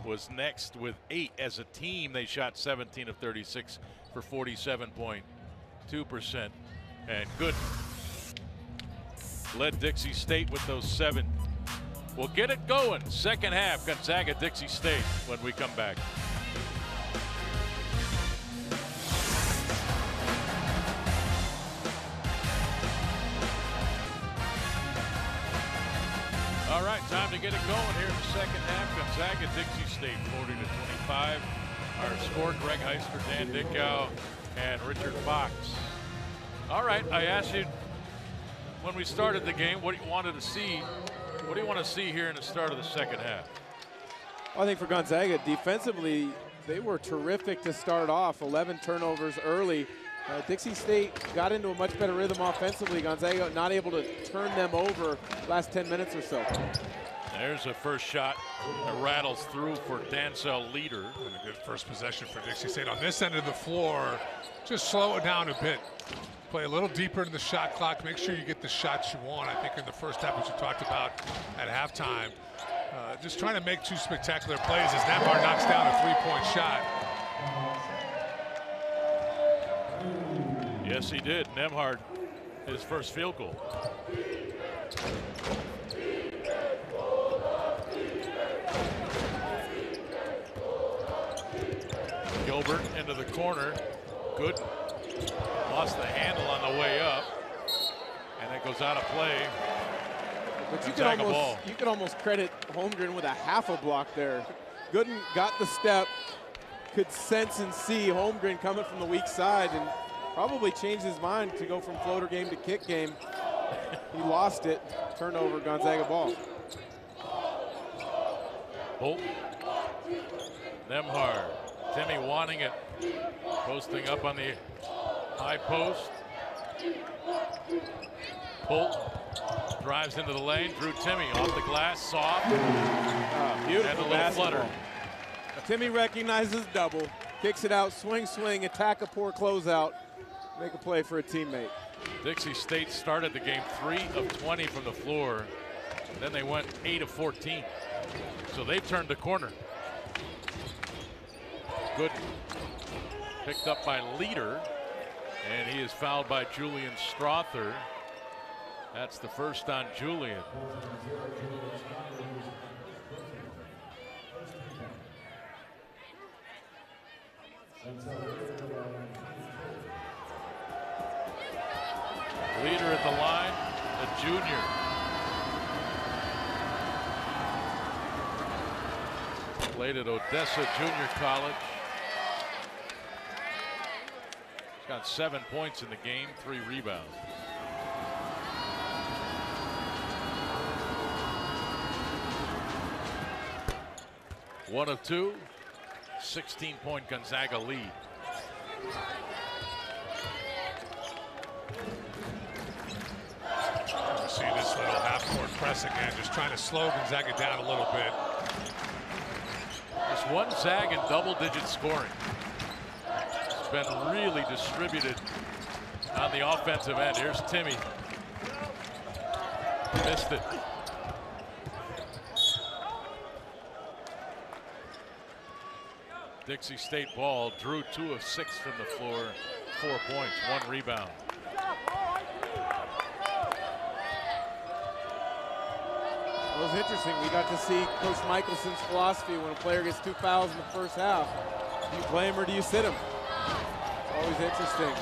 was next with 8. As a team, they shot 17 of 36 for 47.2%. And good led Dixie State with those 7. We'll get it going. Second half, Gonzaga, Dixie State when we come back. All right, time to get it going here in the second half. Gonzaga, Dixie State, 40-25. Our score, Greg Heister, Dan Dickow, and Richard Fox. All right, I asked you when we started the game what you wanted to see. What do you want to see here in the start of the second half? I think for Gonzaga, defensively, they were terrific to start off. 11 turnovers early. Dixie State got into a much better rhythm offensively. Gonzaga not able to turn them over last 10 minutes or so. There's a first shot that rattles through for Dancel Leader. And a good first possession for Dixie State. On this end of the floor, just slow it down a bit. Play a little deeper into the shot clock. Make sure you get the shots you want. I think in the first half, which you talked about at halftime, just trying to make 2 spectacular plays as Nembhard knocks down a 3-point shot. Yes, he did. Nembhard, his first field goal. Gilbert into the corner. Good Lost the handle on the way up, and it goes out of play. But you could almost credit Holmgren with a half a block there. Gooden got the step, could sense and see Holmgren coming from the weak side, and probably changed his mind to go from floater game to kick game. He lost it. Turnover, Gonzaga ball. Bolton. Nemhard. Timmy wanting it. Posting up on the high post. Bolton drives into the lane. Drew Timmy off the glass. Soft. Beautiful and a little basketball. flutter. Timmy recognizes double. Kicks it out. Swing, swing. Attack a poor closeout. Make a play for a teammate. Dixie State started the game 3 of 20 from the floor. Then they went 8 of 14. So they've turned the corner. Good. Picked up by Leader. And he is fouled by Julian Strother. That's the first on Julian. Leader at the line, a junior. Played at Odessa Junior College. He's got 7 points in the game, 3 rebounds. One of 2, 16-point Gonzaga lead. See this little half-court press again, just trying to slow Gonzaga down a little bit. Just one Zag in double-digit scoring. It's been really distributed on the offensive end. Here's Timmy. Missed it. Dixie State ball. Drew 2 of 6 from the floor, 4 points, 1 rebound. It was interesting. We got to see Coach Michelson's philosophy when a player gets 2 fouls in the first half. Do you play him or do you sit him? It's always interesting.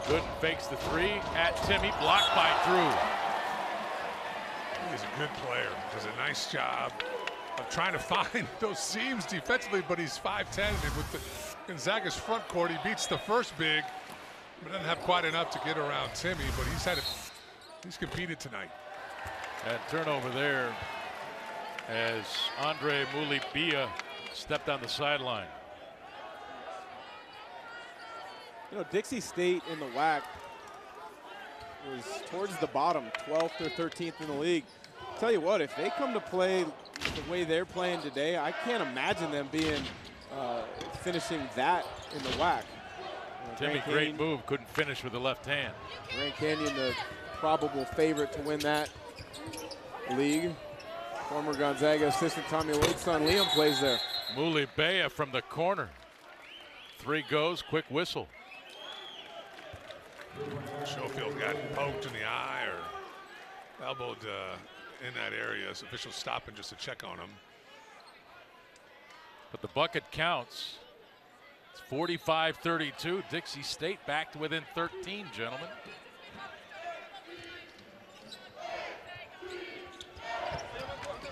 Gooden fakes the 3 at Timmy, blocked by Drew. He's a good player. Does a nice job of trying to find those seams defensively, but he's 5'10", and with the Gonzaga's front court, he beats the first big, but doesn't have quite enough to get around Timmy, but he's competed tonight. And turnover there as Andre Mulibia stepped on the sideline. You know, Dixie State in the WAC was towards the bottom, 12th or 13th in the league. Tell you what, if they come to play the way they're playing today, I can't imagine them being finishing that in the WAC. Timmy, great move, couldn't finish with the left hand. Grand Canyon, the probable favorite to win that league. Former Gonzaga assistant Tommy Lloyd's son Liam plays there. Mulibea from the corner. 3 goes, quick whistle. Schofield got poked in the eye or elbowed in that area. So officials stopping just to check on him. But the bucket counts. It's 45-32. Dixie State back to within 13, gentlemen.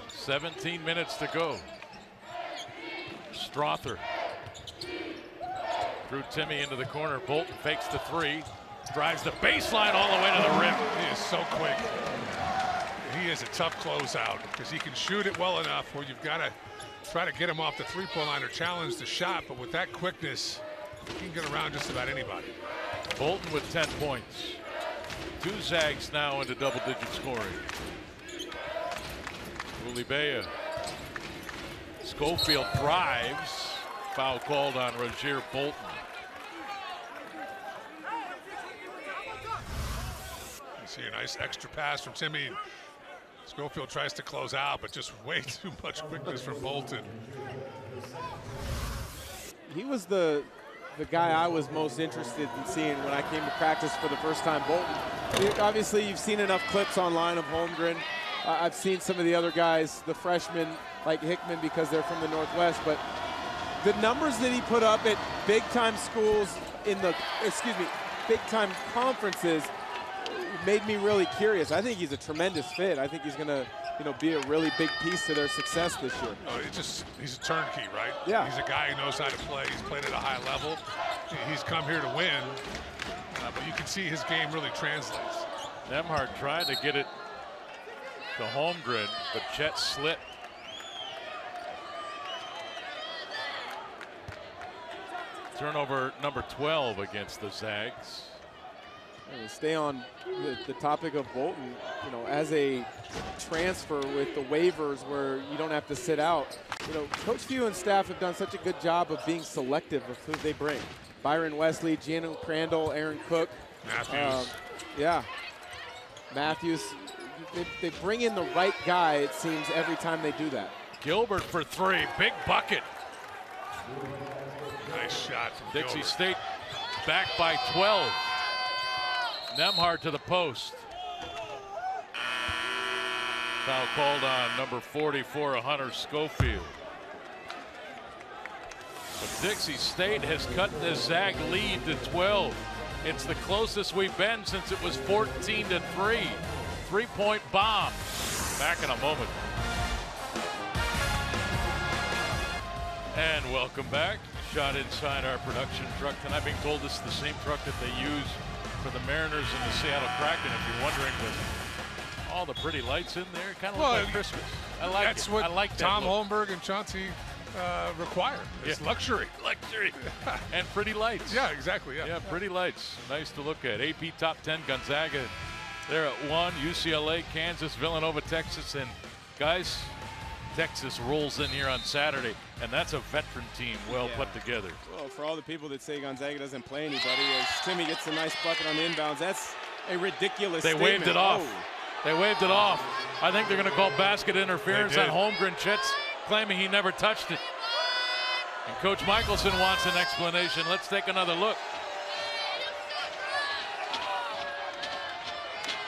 "17 minutes to go. Strother. Threw Timmy into the corner. Bolton fakes the 3. Drives the baseline all the way to the rim. He is so quick. He is a tough closeout because he can shoot it well enough where you've got to try to get him off the 3-point line or challenge the shot. But with that quickness, he can get around just about anybody. Bolton with 10 points. 2 Zags now into double-digit scoring. Mulibea. Schofield drives. Foul called on Rozier Bolton. You see a nice extra pass from Timmy. Schofield tries to close out, but just way too much quickness from Bolton. He was the guy I was most interested in seeing when I came to practice for the first time. Bolton. Obviously, you've seen enough clips online of Holmgren. I've seen some of the other guys, the freshmen like Hickman, because they're from the Northwest, but the numbers that he put up at big-time schools in the, big-time conferences made me really curious. I think he's a tremendous fit. I think he's going to, be a really big piece to their success this year. Oh, he's a turnkey, right? Yeah. He's a guy who knows how to play. He's played at a high level. He's come here to win, but you can see his game really translates. Nembhard tried to get it to Holmgren, but Chet slipped. Turnover number 12 against the Zags. And to stay on the topic of Bolton, as a transfer with the waivers where you don't have to sit out, Coach Few and staff have done such a good job of being selective of who they bring. Byron Wesley, Gianna Crandall, Aaron Cook. Matthews. Matthews. They bring in the right guy, it seems, every time they do that. Gilbert for 3, big bucket. Nice shot from Dixie Gilbert. State back by 12. Nembhard to the post. Foul called on number 44, Hunter Schofield. But Dixie State has cut the Zag lead to 12. It's the closest we've been since it was 14-3. 3-point bomb. Back in a moment. And welcome back. Shot inside our production truck tonight. Being told this is the same truck that they use for the Mariners and the Seattle Kraken. If you're wondering, with all the pretty lights in there, kind of looks like Christmas. I like That's it. what I like that Tom look. Holmberg and Chauncey require. It's luxury. Luxury. And pretty lights. Yeah, exactly. Yeah, pretty lights. Nice to look at. AP top 10, Gonzaga. They're at 1. UCLA, Kansas, Villanova, Texas. And guys, Texas rolls in here on Saturday, and that's a veteran team well put together. Well, for all the people that say Gonzaga doesn't play anybody, as Timmy gets a nice bucket on the inbounds, that's a ridiculous They statement. waved it off. Oh. They waved it off. I think they're going to call basket interference on Holmgren. Chet's claiming he never touched it. And Coach Michelson wants an explanation. Let's take another look.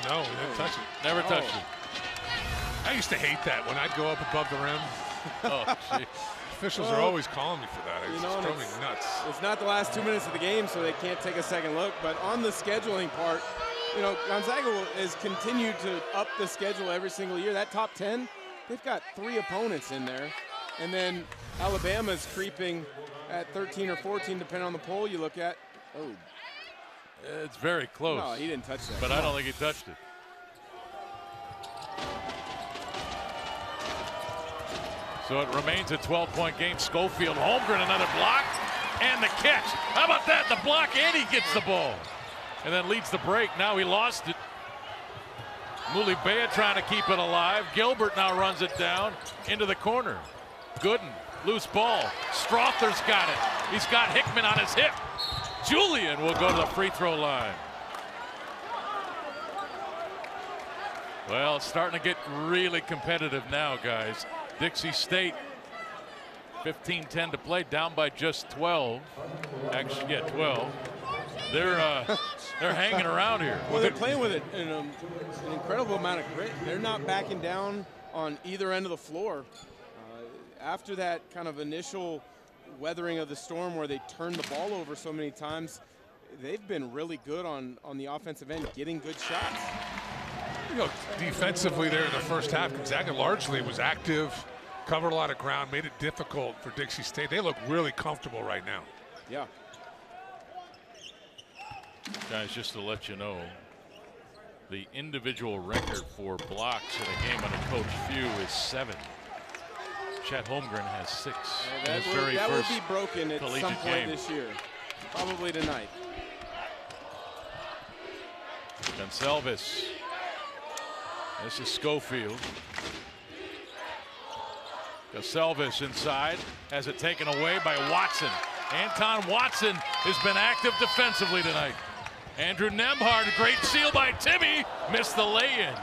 No, he didn't touch it. Never touched it. I used to hate that when I'd go up above the rim. Oh, gee. Officials are always calling me for that. It just drove me nuts. It's not the last 2 minutes of the game, so they can't take a second look. But on the scheduling part, Gonzaga has continued to up the schedule every single year. That top 10, they've got 3 opponents in there. And then Alabama's creeping at 13 or 14, depending on the poll you look at. Oh. It's very close. No, he didn't touch that. But I don't think he touched it. So it remains a 12-point game. Schofield, Holmgren, another block, and the catch. How about that? The block, and he gets the ball. And then leads the break. Now he lost it. Mulibea trying to keep it alive. Gilbert now runs it down into the corner. Gooden, loose ball. Strother's got it. He's got Hickman on his hip. Julian will go to the free throw line. Well, it's starting to get really competitive now, guys. Dixie State, 15-10 to play, down by just 12. Actually, 12. They're hanging around here. Well, they're playing with it in an incredible amount of grit. They're not backing down on either end of the floor. After that kind of initial weathering of the storm where they turned the ball over so many times, they've been really good on the offensive end, getting good shots. Defensively there in the first half, Gonzaga largely was active, covered a lot of ground, made it difficult for Dixie State. They look really comfortable right now. Yeah. Guys, just to let you know, the individual record for blocks in a game under Coach Few is 7. Chet Holmgren has 6. That will be broken at some point this year, probably tonight. Gonsalves. This is Schofield. Gonsalves inside, has it taken away by Watson. Anton Watson has been active defensively tonight. Andrew Nembhard, great steal by Timmy, missed the lay-in.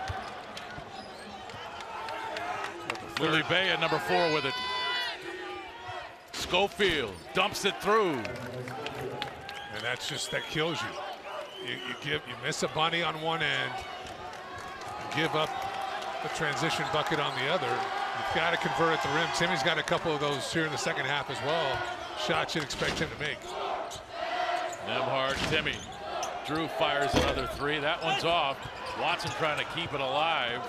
Mulibea, number 4 with it. Schofield dumps it through. And that kills you. You miss a bunny on one end, give up a transition bucket on the other. You've got to convert at the rim. Timmy's got a couple of those here in the second half as well. shots you'd expect him to make. Nemhard, Timmy. Drew fires another three. That one's off. Watson trying to keep it alive.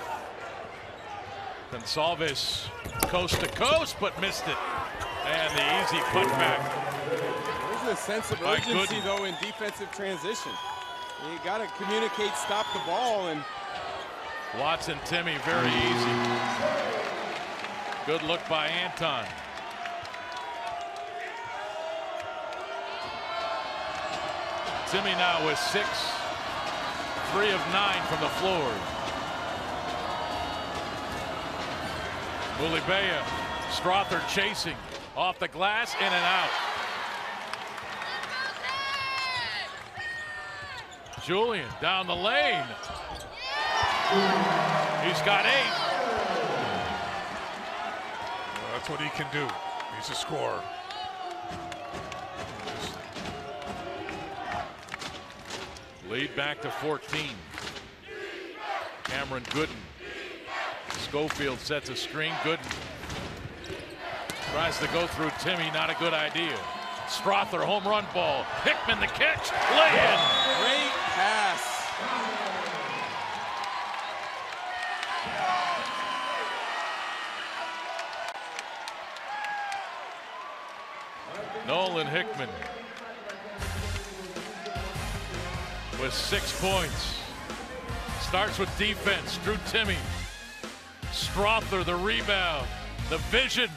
Gonsalves coast to coast, but missed it. And the easy putback. There's a sense of urgency, though, in defensive transition. You got to communicate, stop the ball, and Watson, Timmy, very easy. Good look by Anton. Timmy now with 6, 3 of 9 from the floor. Mulibea, Strother chasing, off the glass, in and out. Julian down the lane. He's got 8. Well, that's what he can do. He's a scorer. Lead back to 14. Cameron Gooden. Schofield sets a screen. Gooden tries to go through Timmy. Not a good idea. Strother, home run ball. Hickman the catch. Lay in. Great pass. Nolan Hickman with 6 points. Starts with defense. Drew Timmy. Strother the rebound. The vision.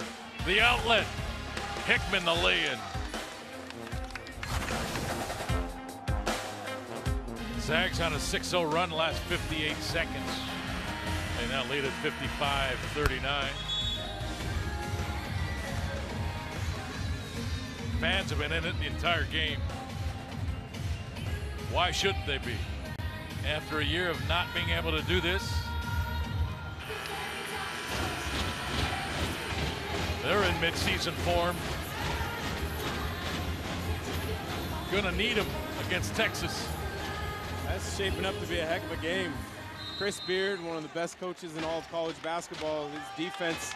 The outlet. Hickman the lay-in. Zags on a 6-0 run last 58 seconds. They now lead at 55-39. Fans have been in it the entire game. Why shouldn't they be? After a year of not being able to do this, they're in midseason form. Gonna need them against Texas. That's shaping up to be a heck of a game. Chris Beard, one of the best coaches in all of college basketball. His defense,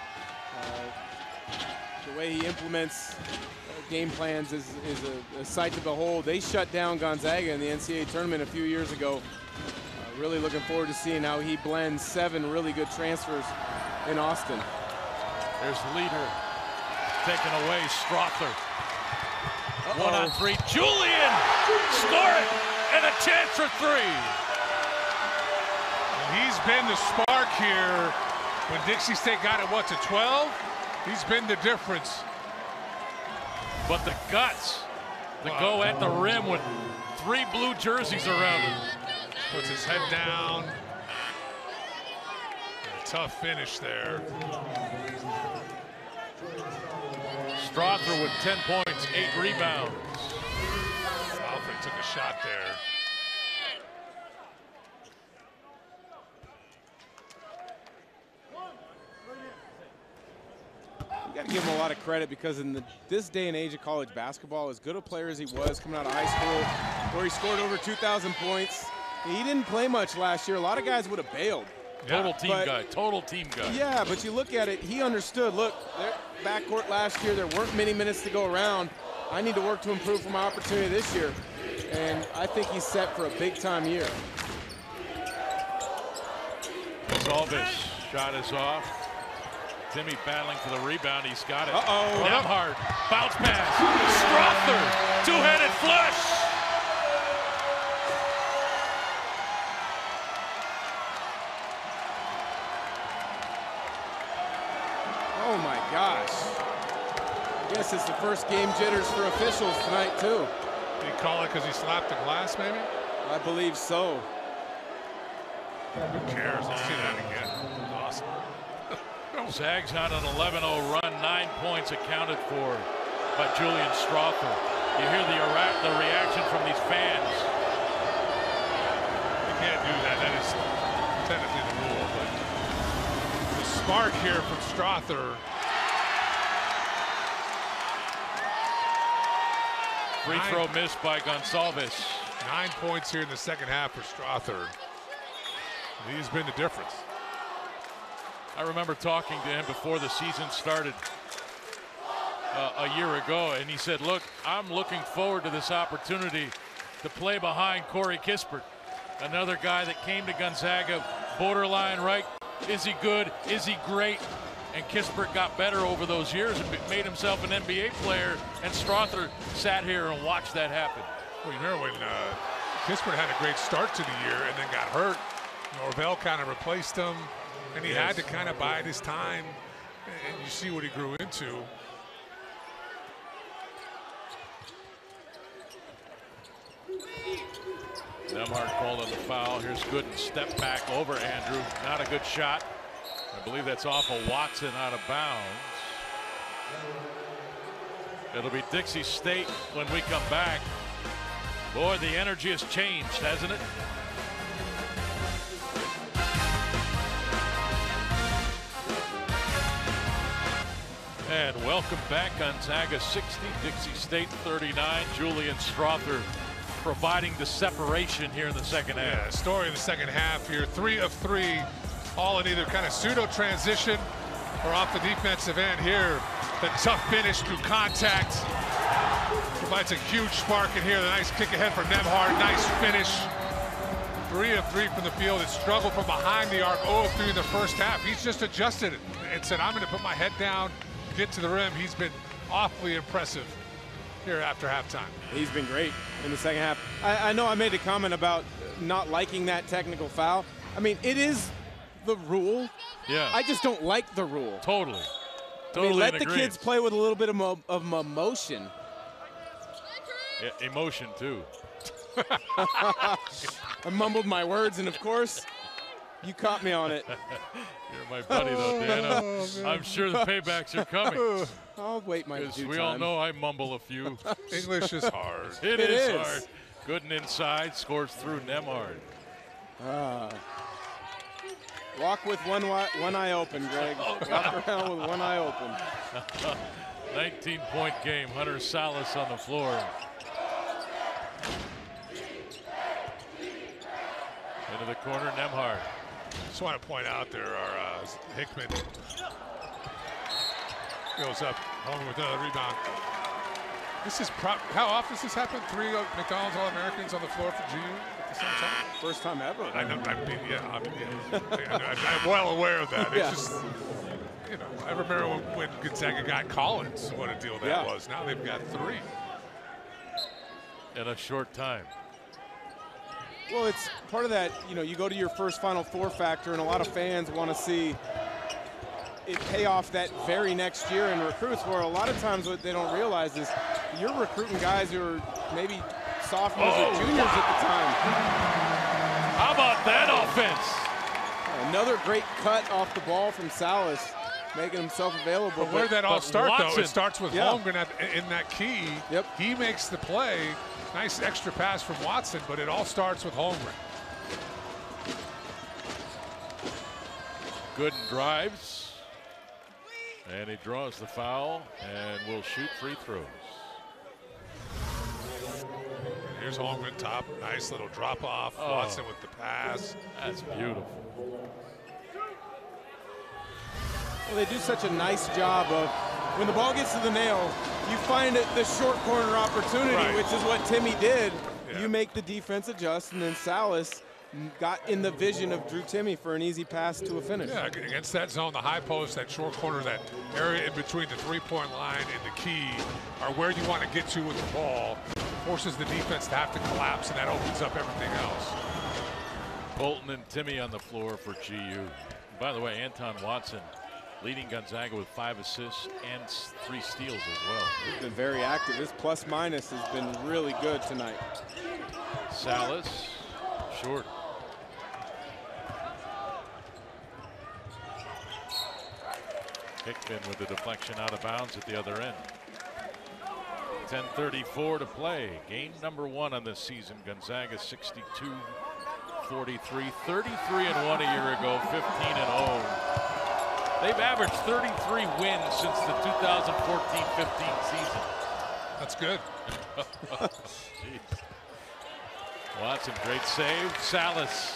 the way he implements game plans is a sight to behold. They shut down Gonzaga in the NCAA tournament a few years ago. Really looking forward to seeing how he blends 7 really good transfers in Austin. There's the leader taken away, Strother. 1 on 3. Julian! Score it! And a chance for 3. And he's been the spark here when Dixie State got it, what, to 12? He's been the difference. But the guts to go at the rim with 3 blue jerseys around him. Puts his head down. A tough finish there. Strother with 10 points, 8 rebounds. Alfred took a shot there. You got to give him a lot of credit because in this day and age of college basketball, as good a player as he was coming out of high school, where he scored over 2,000 points, he didn't play much last year. A lot of guys would have bailed. Total team guy, total team guy. Yeah, but you look at it, he understood, look, backcourt last year, there weren't many minutes to go around. I need to work to improve for my opportunity this year. And I think he's set for a big-time year. Gonsalves, shot is off. Timmy battling for the rebound. He's got it. Uh-oh. Nemhard, bounce pass. Strother, two-handed flush. Oh, my gosh. I guess it's the first game jitters for officials tonight, too. Did he call it because he slapped the glass, maybe? I believe so. Who cares? Let's see that again. Awesome. Zags on an 11-0 run, 9 points accounted for by Julian Strother. You hear the reaction from these fans. You can't do that. That is technically the rule, but the spark here from Strother. Free throw missed by Gonsalves. 9 points here in the second half for Strother. He's been the difference. I remember talking to him before the season started. a year ago, and he said, look, I'm looking forward to this opportunity to play behind Corey Kispert, another guy that came to Gonzaga borderline, right? Is he good? Is he great? And Kispert got better over those years and made himself an NBA player, and Strother sat here and watched that happen. Well, you remember when Kispert had a great start to the year and then got hurt. Norvell kind of replaced him, and he had to kind of bide his time, and you see what he grew into. Nemhard called on the foul. Here's Gooden, step back over Andrew. Not a good shot. I believe that's off of Watson, out of bounds. It'll be Dixie State when we come back. Boy, the energy has changed, hasn't it? And welcome back. Gonzaga 60, Dixie State 39. Julian Strother providing the separation here in the second half. Yeah, story in the second half here. 3 of 3, all in either kind of pseudo transition or off the defensive end here. The tough finish through contact provides a huge spark in here. The nice kick ahead for Nemhard. Nice finish. 3 of 3 from the field. It struggled from behind the arc. 0 of 3 in the first half. He's just adjusted it and said, I'm going to put my head down, get to the rim. He's been awfully impressive here after halftime. He's been great in the second half. I know I made a comment about not liking that technical foul. I mean, it is the rule. Yeah. I just don't like the rule. Totally. I mean, let the kids play with a little bit of emotion. Yeah, emotion, too. I mumbled my words, and of course, you caught me on it. You're my buddy, though, Dan. I'm sure the paybacks are coming. I'll wait my due Because we time. all know I mumble a few. English is hard. It is hard. Gooden inside, scores through Nemhard. Walk with one eye open, Greg. Walk around with one eye open. 19-point game. Hunter Salas on the floor. Into the corner, Nemhard. Just want to point out there, our Hickman goes up, home with another rebound. This is how often does this happen? 3 McDonald's All-Americans on the floor for GU at the same time? First time ever. I know. I'm well aware of that. It's just, you know, I remember when Gonzaga got Collins, what a deal that was. Now they've got 3 in a short time. Well, it's part of that, you know, you go to your first Final Four factor, and a lot of fans want to see it pay off that very next year in recruits, where a lot of times what they don't realize is you're recruiting guys who are maybe sophomores or juniors at the time. How about that offense? Another great cut off the ball from Salas, making himself available. But where did that all start, Watson, though? It starts with Holmgren in that key. Yep. He makes the play. Nice extra pass from Watson, but it all starts with Holmgren. Gooden drives, and he draws the foul, and will shoot free throws. Here's Holmgren top, nice little drop off. Watson with the pass. That's beautiful. Well, they do such a nice job of, when the ball gets to the nail, you find it the short corner opportunity, which is what Timmy did. Yeah. You make the defense adjust, and then Salas got in the vision of Drew Timme for an easy pass to a finish. Yeah, against that zone, the high post, that short corner, that area in between the three-point line and the key are where you want to get to with the ball. Forces the defense to have to collapse, and that opens up everything else. Bolton and Timme on the floor for GU. By the way, Anton Watson leading Gonzaga with 5 assists and 3 steals as well. He's been very active. His plus-minus has been really good tonight. Salas, short. Hickman with the deflection out of bounds at the other end. 10:34 to play. Game number 1 on this season. Gonzaga 62-43, 33-1 a year ago, 15-0. They've averaged 33 wins since the 2014-15 season. That's good. Watson, great save. Salas,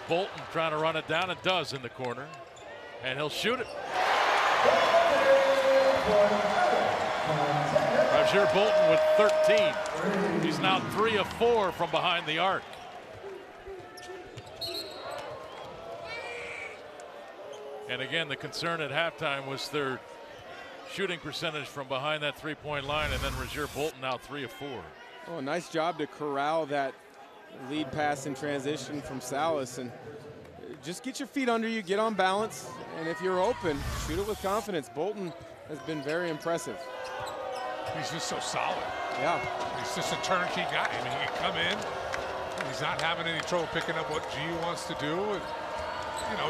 Bolton trying to run it down. It does in the corner. And he'll shoot it. Roger Bolton with 13. He's now 3 of 4 from behind the arc. And again, the concern at halftime was their shooting percentage from behind that three-point line, and then Roger Bolton now 3 of 4. Oh, nice job to corral that lead pass in transition from Salas, and just get your feet under you, get on balance, and if you're open, shoot it with confidence. Bolton has been very impressive. He's just so solid. Yeah. He's just a turnkey guy. I mean, he can come in. He's not having any trouble picking up what G wants to do. And,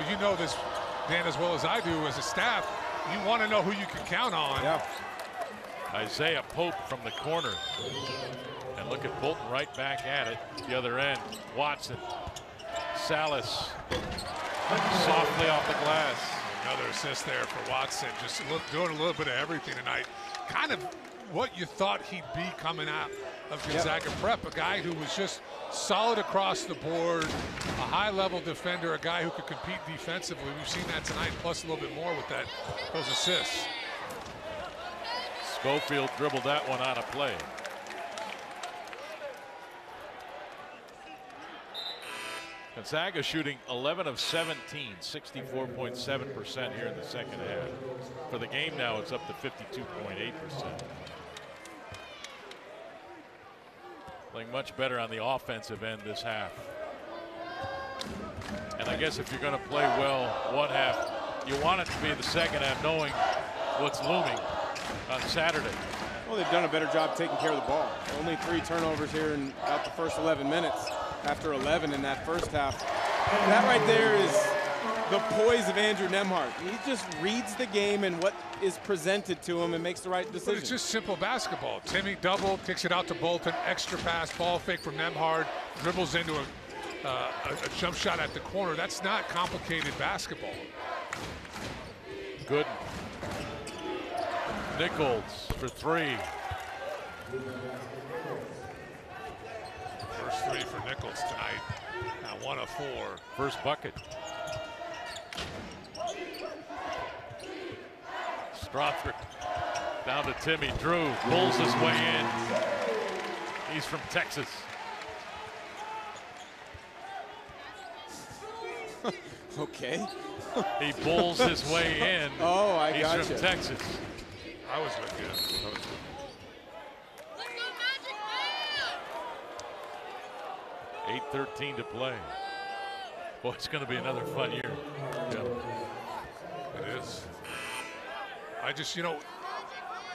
you know this, Dan, as well as I do as a staff. You want to know who you can count on. Yeah. Isaiah Pope from the corner. And look at Bolton right back at it. The other end, Watson. Salas softly off the glass. Another assist there for Watson. Just doing a little bit of everything tonight. Kind of what you thought he'd be coming out of Gonzaga Prep. A guy who was just solid across the board, a high-level defender, a guy who could compete defensively. We've seen that tonight, plus a little bit more with those assists. Schofield dribbled that one out of play. Gonzaga shooting 11 of 17, 64.7% here in the second half. For the game now, it's up to 52.8%. Playing much better on the offensive end this half. And I guess if you're going to play well one half, you want it to be the second half, knowing what's looming on Saturday. Well, they've done a better job taking care of the ball. Only 3 turnovers here in about the first 11 minutes. After 11 in that first half. That right there is the poise of Andrew Nembhard. He just reads the game and what is presented to him and makes the right decision. But it's just simple basketball. Timmy double, kicks it out to Bolton, extra pass, ball fake from Nembhard, dribbles into a jump shot at the corner. That's not complicated basketball. Good. Nichols for 3. First 3 for Nichols tonight. Now 1 of 4. First bucket. Strothrick down to Timmy. Drew pulls his way in. He's from Texas. Okay. He pulls his way in. Oh, I gotcha. He's from Texas. I was with you. 8:13 to play. Boy, it's going to be another fun year. Yeah. It is. I just,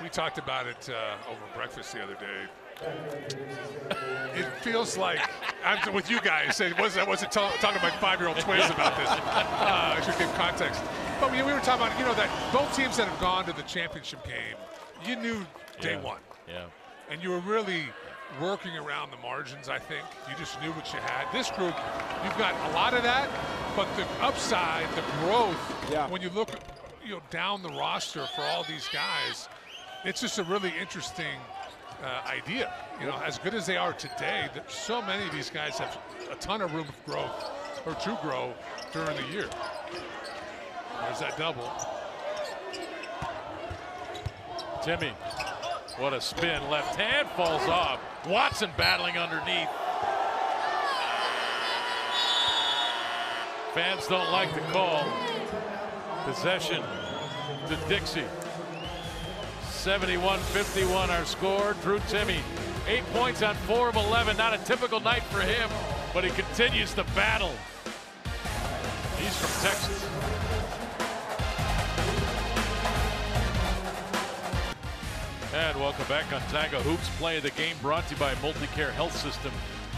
we talked about it over breakfast the other day. It feels like, I'm with you guys, I wasn't talking to my 5-year-old twins about this. I should give context. But we were talking about, that both teams that have gone to the championship game, you knew day one. Yeah. And you were really working around the margins, I think. You just knew what you had. This group, you've got a lot of that, but the upside, the growth, when you look down the roster for all these guys, it's just a really interesting idea. As good as they are today, so many of these guys have a ton of room of growth, or to grow during the year. There's that double. Timmy, what a spin. Left hand falls off. Watson battling underneath. Fans don't like the call. Possession to Dixie. 71-51 our score. Drew Timmy, 8 points on 4 of 11. Not a typical night for him, but he continues to battle. He's from Texas. And welcome back. Gonzaga Hoops Play of the game brought to you by Multicare Health System.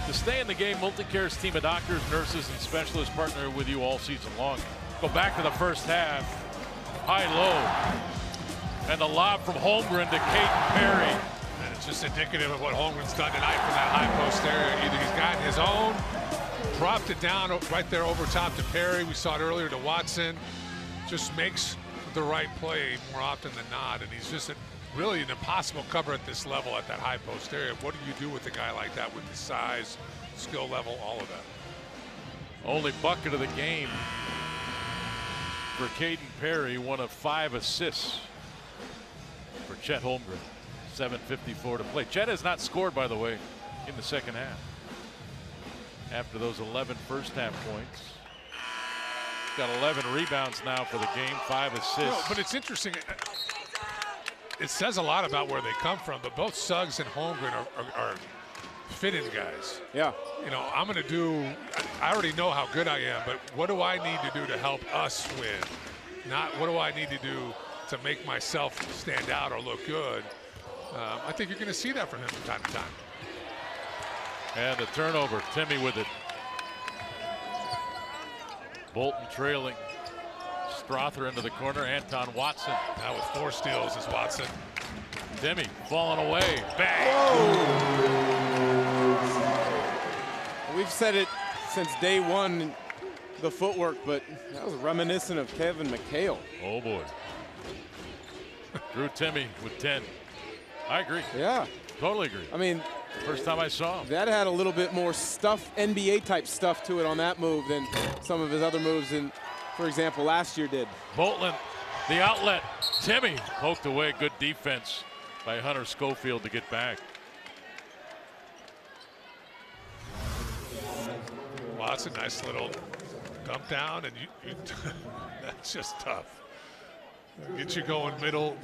To stay in the game, Multicare's team of doctors, nurses, and specialists partner with you all season long. Go back to the first half. High-low. And the lob from Holmgren to Caden Perry. And it's just indicative of what Holmgren's done tonight from that high post area. Either he's gotten his own, dropped it down right there over top to Perry. We saw it earlier to Watson. Just makes the right play more often than not. And he's just really an impossible cover at this level at that high post area. What do you do with a guy like that with the size, skill level, all of that? Only bucket of the game for Caden Perry, 1 of 5 assists for Chet Holmgren. 7:54 to play. Chet has not scored, by the way, in the second half. After those 11 first-half points. Got 11 rebounds now for the game, 5 assists. No, but it's interesting. It says a lot about where they come from, but both Suggs and Holmgren are fit-in guys. Yeah. You know, I'm going to do, I already know how good I am, but what do I need to do to help us win? Not what do I need to do to make myself stand out or look good. I think you're going to see that from him from time to time. And the turnover, Timmy with it. Bolton trailing. Strother into the corner. Anton Watson. Now with 4 steals is Watson. Timmy falling away. Bang! Whoa. We've said it since day one, the footwork, but that was reminiscent of Kevin McHale. Oh boy. Drew Timmy with 10. I agree. Yeah. Totally agree. I mean, first time I saw him. That had a little bit more stuff, NBA type stuff to it on that move than some of his other moves in, for example, last year did. Bolton, the outlet. Timmy poked away. Good defense by Hunter Schofield to get back. Watson, nice little dump down, and you that's just tough. Get you going middle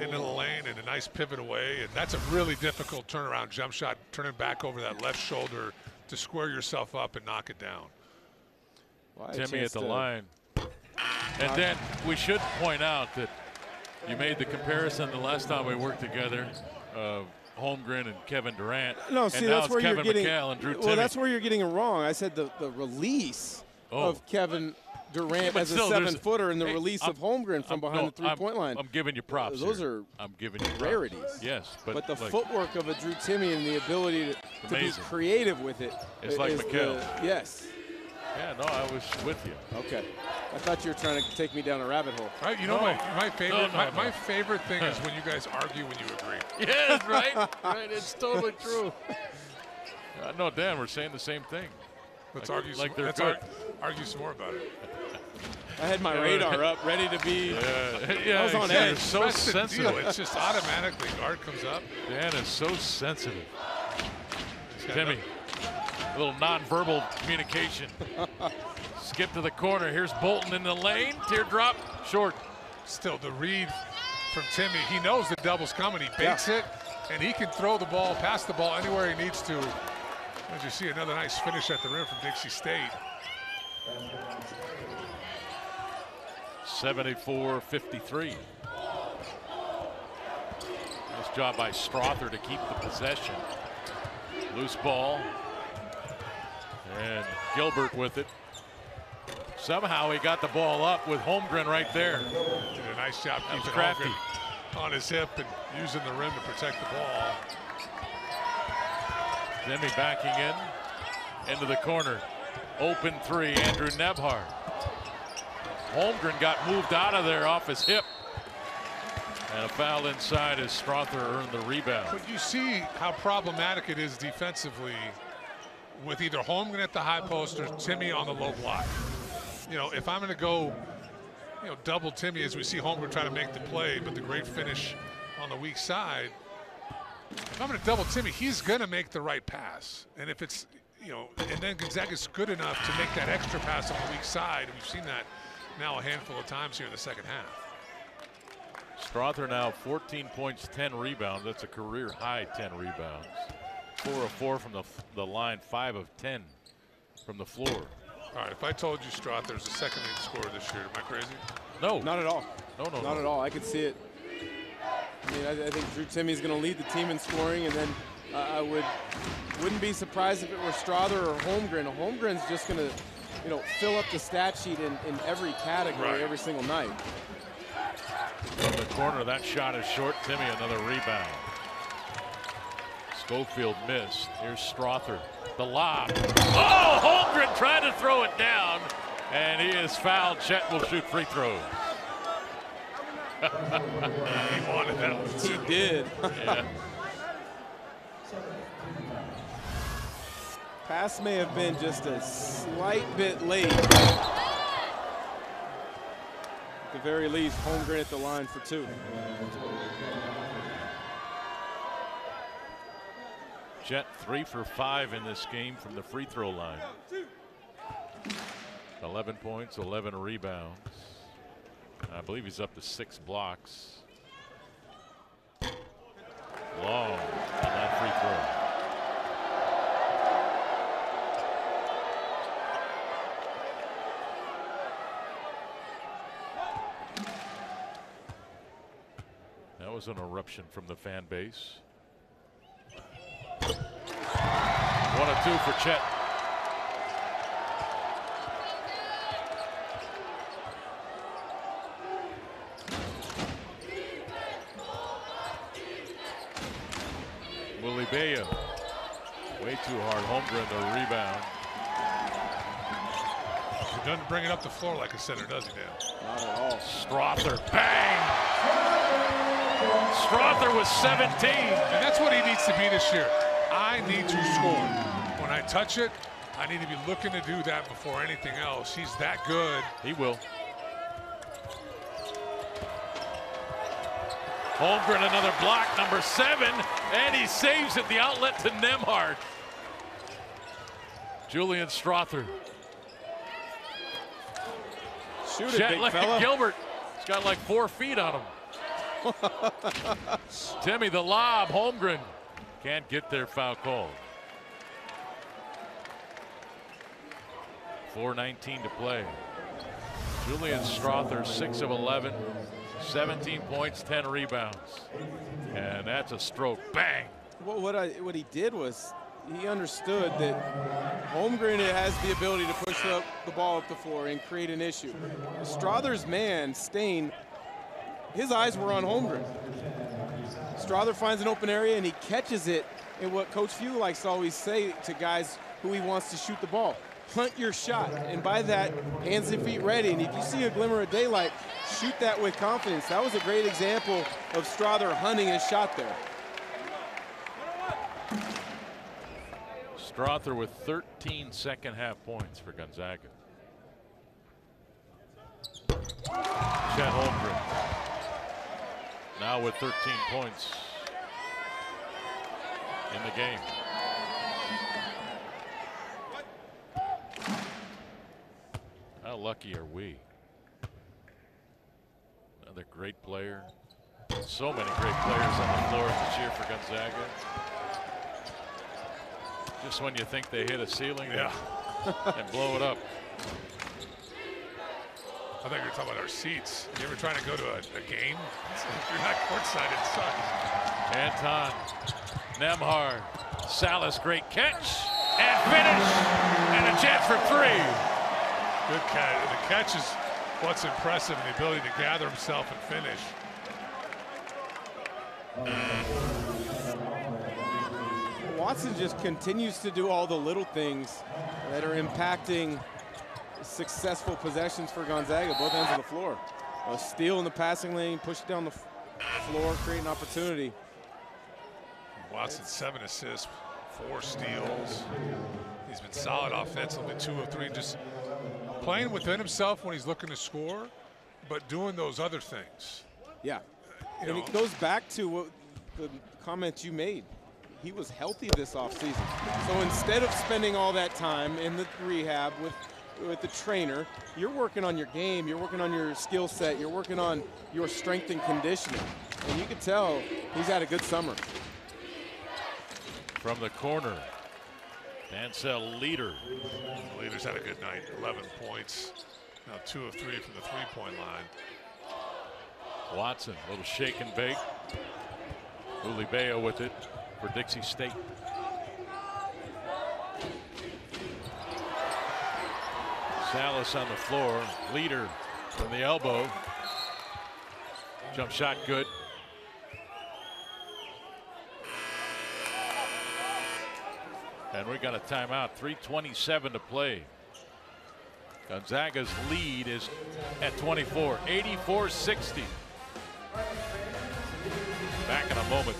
into the lane and a nice pivot away, and that's a really difficult turnaround jump shot, turning back over that left shoulder to square yourself up and knock it down. Well, Timmy at the line. And then we should point out that you made the comparison the last time we worked together of Holmgren and Kevin Durant. No, see, and now that's it's where Kevin you're getting. McHale and Drew Well, Timmy. that's where you're getting it wrong. I said the release of Kevin Durant as still, a 7-footer and the release of Holmgren from behind the three-point line. I'm giving you props. Those here. are I'm giving you rarities. Props. Yes, but the footwork of a Drew Timmy and the ability to be creative with it. It's like McHale. Yes. Yeah, no, I was with you. Okay. I thought you were trying to take me down a rabbit hole. Right, you know my favorite my favorite thing is when you guys argue when you agree. Yes, right. Right, it's totally true. No, Dan, we're saying the same thing. Let's like, argue. Like some, they're let's good. Argue some more about it. I had my radar up, ready to be. Yeah, I was on edge. So sensitive. It's just automatically guard comes up. Dan is so sensitive. Timmy, a little nonverbal communication. Skip to the corner. Here's Bolton in the lane. Teardrop, short. Still the read from Timmy. He knows the double's coming. He baits it, and he can throw the ball, pass the ball anywhere he needs to. As you see, another nice finish at the rim from Dixie State. 74-53. Nice job by Strother to keep the possession. Loose ball. And Gilbert with it. Somehow he got the ball up with Holmgren right there. Did a nice job keeping Holmgren on his hip and using the rim to protect the ball. Timmy backing into the corner. Open three, Andrew Nebhard. Holmgren got moved out of there off his hip. And a foul inside as Strother earned the rebound. But you see how problematic it is defensively with either Holmgren at the high post or Timmy on the low block. You know, if I'm going to go, double Timmy as we see Holmgren try to make the play, but the great finish on the weak side. If I'm going to double Timmy, he's going to make the right pass. And if it's, and then Gonzaga's good enough to make that extra pass on the weak side. We've seen that now a handful of times here in the second half. Strother now 14 points, 10 rebounds. That's a career high 10 rebounds. 4 of 4 from the line, 5 of 10 from the floor. All right, if I told you Strother's the second leading scorer this year, am I crazy? No. Not at all. No. Not at all. I could see it. I mean, I think Drew Timmy's going to lead the team in scoring, and then I wouldn't be surprised if it were Strother or Holmgren. Holmgren's just going to, fill up the stat sheet in every category every single night. From the corner, that shot is short. Timmy, another rebound. Schofield missed. Here's Strother. The lob. Oh, Holmgren tried to throw it down, and he is fouled. Chet will shoot free throws. He wanted that one. He did. Yeah. Pass may have been just a slight bit late. At the very least, Holmgren at the line for 2. Chet 3 for 5 in this game from the free throw line. 11 points, 11 rebounds. I believe he's up to 6 blocks. Long on that free throw. That was an eruption from the fan base. 1 of 2 for Chet. Willie Baya, way too hard. Holmgren the rebound. He doesn't bring it up the floor like a center, does he, Dan? Not at all. Strother, bang! Strother was 17. And that's what he needs to be this year. I need to score. When I touch it, I need to be looking to do that before anything else. He's that good. He will. Holmgren another block, number 7, and he saves at the outlet to Nembhard. Julian Strother. Shoot it, big Look fella. at Gilbert. He's got like 4 feet on him. Timmy the lob. Holmgren can't get their foul called. 4:19 to play. Julian Strother 6 of 11, 17 points, 10 rebounds, and that's a stroke. Bang! Well, what he did was he understood that Holmgren has the ability to push the ball up the floor and create an issue. Strother's man, Stain, his eyes were on Holmgren. Strother finds an open area and he catches it in what Coach Few likes to always say to guys who he wants to shoot the ball. Hunt your shot, and by that, hands and feet ready. And if you see a glimmer of daylight, shoot that with confidence. That was a great example of Strother hunting his shot there. Strother with 13 second-half points for Gonzaga. Chet Holmgren now with 13 points in the game. How lucky are we? Another great player. So many great players on the floor this year for Gonzaga. Just when you think they hit a ceiling, yeah, and blow it up. I think you're talking about our seats. You ever trying to go to a game? You're not courtside, it sucks. Anton Nembhard, Salas, great catch and finish, and a chance for 3. Good catch. The catch is what's impressive, and the ability to gather himself and finish. Watson just continues to do all the little things that are impacting successful possessions for Gonzaga, both ends of the floor. A steal in the passing lane, push it down the floor, create an opportunity. Watson 7 assists, 4 steals. He's been solid offensively, 2 of 3, just playing within himself when he's looking to score, but doing those other things. Yeah, and it goes back to what the comments you made. He was healthy this offseason. So instead of spending all that time in the rehab with the trainer, you're working on your game, you're working on your skill set, you're working on your strength and conditioning. And you can tell he's had a good summer. From the corner, Dancel Leader. Leader's had a good night, 11 points. Now 2 of 3 from the three-point line. Watson, a little shake and bake. Ulibeo with it for Dixie State. Salas on the floor. Leader from the elbow. Jump shot good. And we got a timeout. 3:27 to play. Gonzaga's lead is at 24, 84-60. Back in a moment.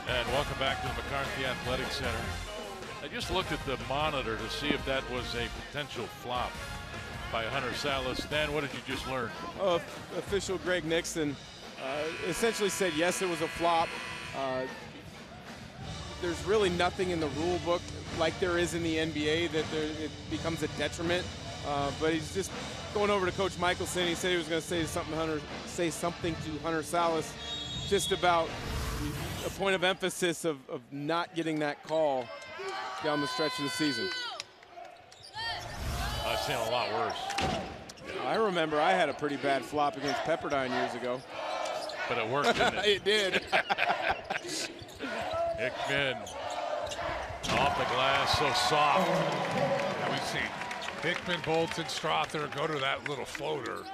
And welcome back to the McCarthy Athletic Center. I just looked at the monitor to see if that was a potential flop. by Hunter Salas. Dan, what did you just learn? Official Greg Nixon essentially said, yes, it was a flop. There's really nothing in the rule book like there is in the NBA that it becomes a detriment. But he's just going over to Coach Michelson. He said he was going to say something to Hunter Salas just about a point of emphasis of not getting that call down the stretch of the season. I've seen a lot worse. I remember I had a pretty bad flop against Pepperdine years ago. But it worked, didn't it? It did. Hickman off the glass, so soft. Now we've seen Hickman, Bolton, Strother go to that little floater.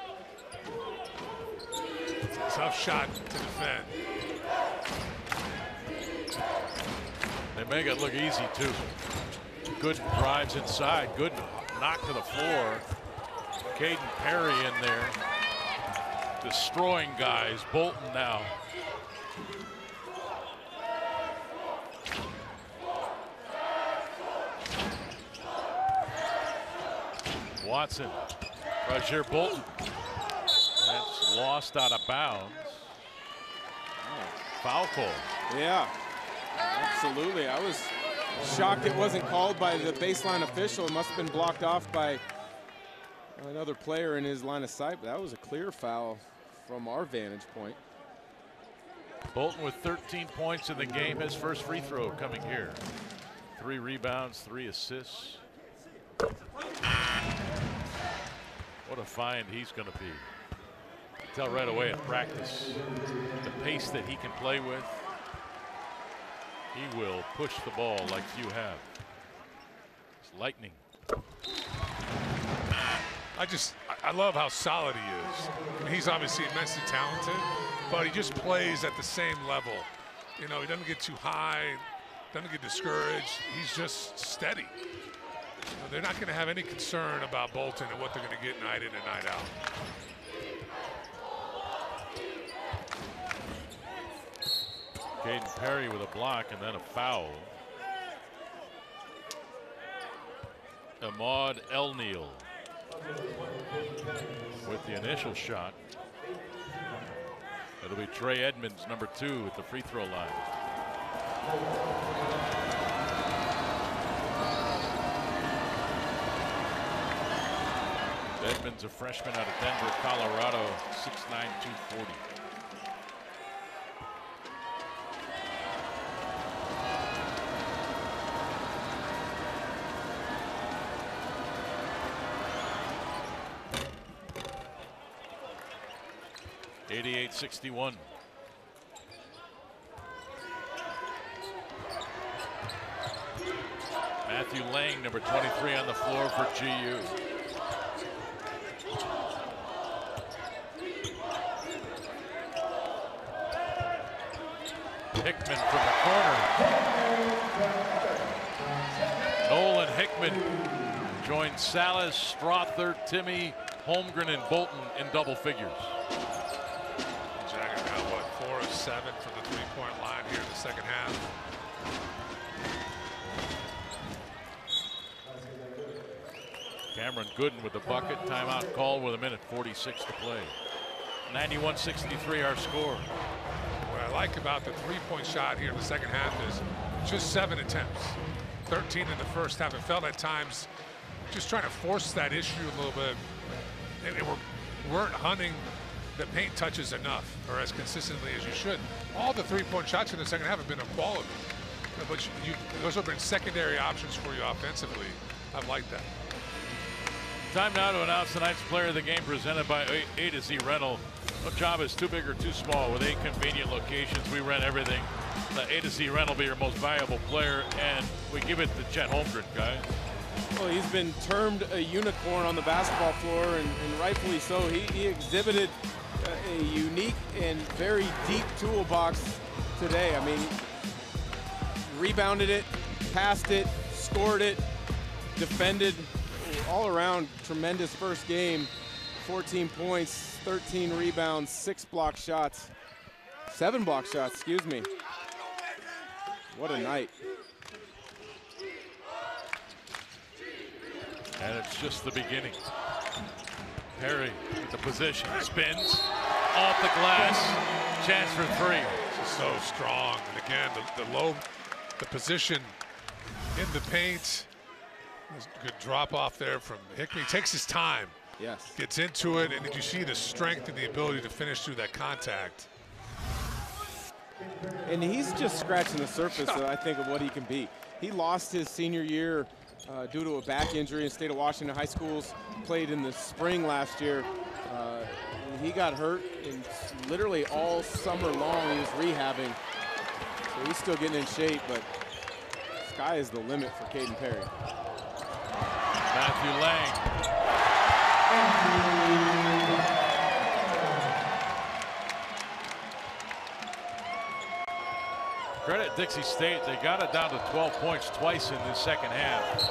It's a tough shot to defend. They make it look easy, too. Gooden drives inside. Gooden knocked to the floor. Caden Perry in there. Destroying guys. Bolton now. Watson. Roger Bolton. That's lost out of bounds. Foul call. Yeah, absolutely. I was shocked it wasn't called by the baseline official. It must have been blocked off by another player in his line of sight. But that was a clear foul from our vantage point. Bolton with 13 points in the game. His first free throw coming here. 3 rebounds, 3 assists. What a find he's going to be. You tell right away in practice the pace that he can play with. He will push the ball like few have. It's lightning. I love how solid he is. I mean, he's obviously immensely talented, but he just plays at the same level. You know, he doesn't get too high, doesn't get discouraged. He's just steady. You know, they're not going to have any concern about Bolton and what they're going to get night in and night out. Caden Perry with a block and then a foul. Ahmad Elneal with the initial shot. It'll be Trey Edmonds, number 2, at the free throw line. Edmonds, a freshman out of Denver, Colorado, 6'9", 240. .88-61. Matthew Lang, number 23, on the floor for GU. Hickman from the corner. Nolan Hickman joins Salas, Strother, Timmy, Holmgren, and Bolton in double figures. Gonzaga now, what, 4 of 7 from the three-point line here in the second half. Cameron Gooden with the bucket. Timeout call with 1:46 to play. 91-63 our score. What I like about the three-point shot here in the second half is just 7 attempts. 13 in the first half. It felt at times just trying to force that issue a little bit. And weren't hunting the paint touches enough or as consistently as you should. All the three-point shots in the second half have been of quality. But those have been secondary options for you offensively. I've liked that. Time now to announce tonight's player of the game, presented by A to Z Rental. No job is too big or too small. With 8 convenient locations, we rent everything. Let A to Z Rental be your most valuable player, and we give it to Chet Holmgren, guys. Well, he's been termed a unicorn on the basketball floor, and rightfully so. He exhibited a unique and very deep toolbox today. I mean, rebounded it, passed it, scored it, defended. All around tremendous first game. 14 points, 13 rebounds, 6 block shots, 7 block shots, excuse me. What a night. And it's just the beginning. Perry with the position, spins, off the glass, chance for three. So strong, and again, the position in the paint. There's a good drop off there from Hickman. He takes his time. Yes. Gets into it, and did you see the strength and the ability to finish through that contact? And he's just scratching the surface, I think, of what he can be. He lost his senior year due to a back injury in the state of Washington. High schools played in the spring last year. He got hurt, and literally all summer long he was rehabbing. So he's still getting in shape, but sky is the limit for Caden Perry. Matthew Lang. Credit Dixie State, they got it down to 12 points twice in the second half.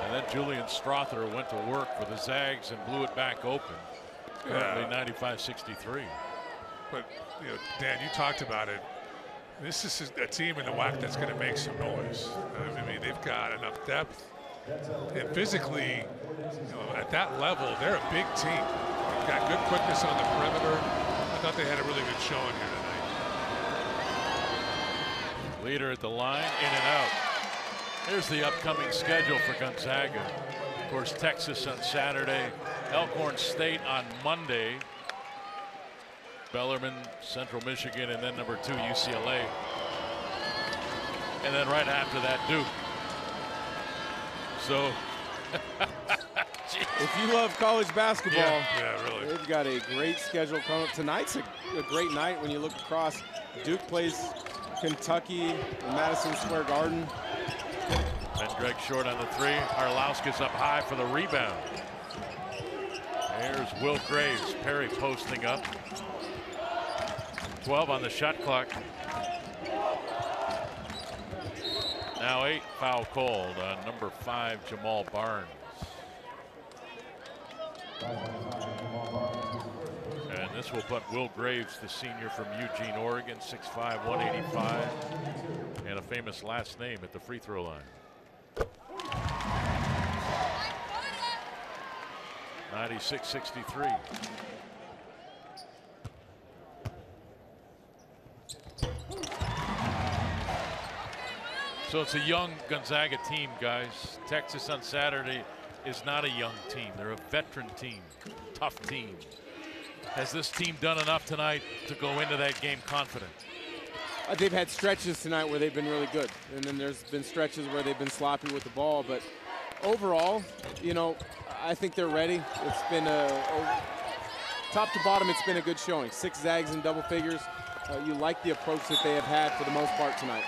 And then Julian Strother went to work for the Zags and blew it back open. Currently 95-63. But, you know, Dan, you talked about it. This is a team in the WAC that's going to make some noise. I mean, they've got enough depth. And physically, you know, at that level, they're a big team. They've got good quickness on the perimeter. I thought they had a really good showing here tonight. Leader at the line, in and out. Here's the upcoming schedule for Gonzaga. Of course, Texas on Saturday, Elkhorn State on Monday, Bellarmine, Central Michigan, and then number 2, UCLA. And then right after that, Duke. So, if you love college basketball, yeah, really. They've got a great schedule coming up. Tonight's a great night when you look across. Duke plays Kentucky in Madison Square Garden. And Greg short on the 3. Arlauskas up high for the rebound. There's Will Graves. Perry posting up. 12 on the shot clock. Now 8, foul called on number 5, Jamal Barnes. And this will put Will Graves, the senior from Eugene, Oregon, 6'5", 185, and a famous last name at the free throw line. 96-63. So it's a young Gonzaga team, guys. Texas on Saturday is not a young team. They're a veteran team, tough team. Has this team done enough tonight to go into that game confident? They've had stretches tonight where they've been really good. And then there's been stretches where they've been sloppy with the ball. But overall, you know, I think they're ready. It's been top to bottom, it's been a good showing. 6 Zags in double figures. You like the approach that they have had for the most part tonight.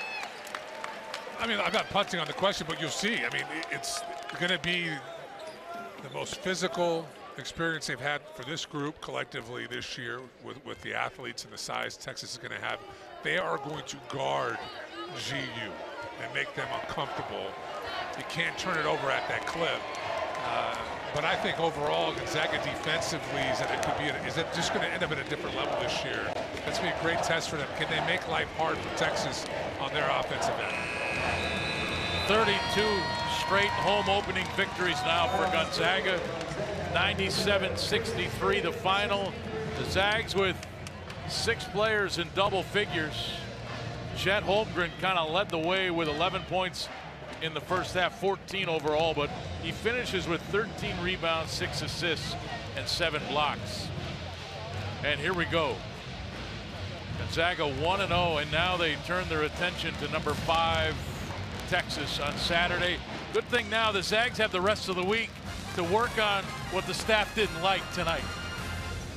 I mean, I'm not punting on the question, but you'll see. I mean, it's going to be the most physical experience they've had for this group collectively this year with the athletes and the size Texas is going to have. They are going to guard GU and make them uncomfortable. You can't turn it over at that clip. But I think overall, Gonzaga defensively is it just going to end up at a different level this year? That's going to be a great test for them. Can they make life hard for Texas on their offensive end? 32 straight home opening victories now for Gonzaga. 97-63 the final. The Zags with 6 players in double figures. Chet Holmgren kind of led the way with 11 points in the first half, 14 overall, but he finishes with 13 rebounds, 6 assists, and 7 blocks. And here we go. Gonzaga 1-0, and now they turn their attention to number 5, Texas on Saturday. Good thing now the Zags have the rest of the week to work on what the staff didn't like tonight.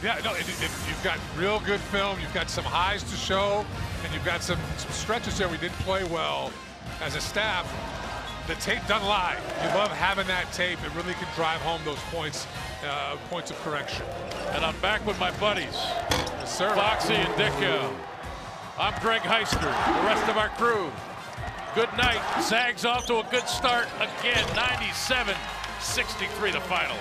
Yeah, no, you've got real good film. You've got some highs to show, and you've got some stretches there we didn't play well as a staff. The tape doesn't lie. You love having that tape. It really can drive home those points of correction. And I'm back with my buddies, Yes, sir. Foxy and Dicka. I'm Greg Heister, the rest of our crew. Good night. Zags off to a good start again, 97-63 the final.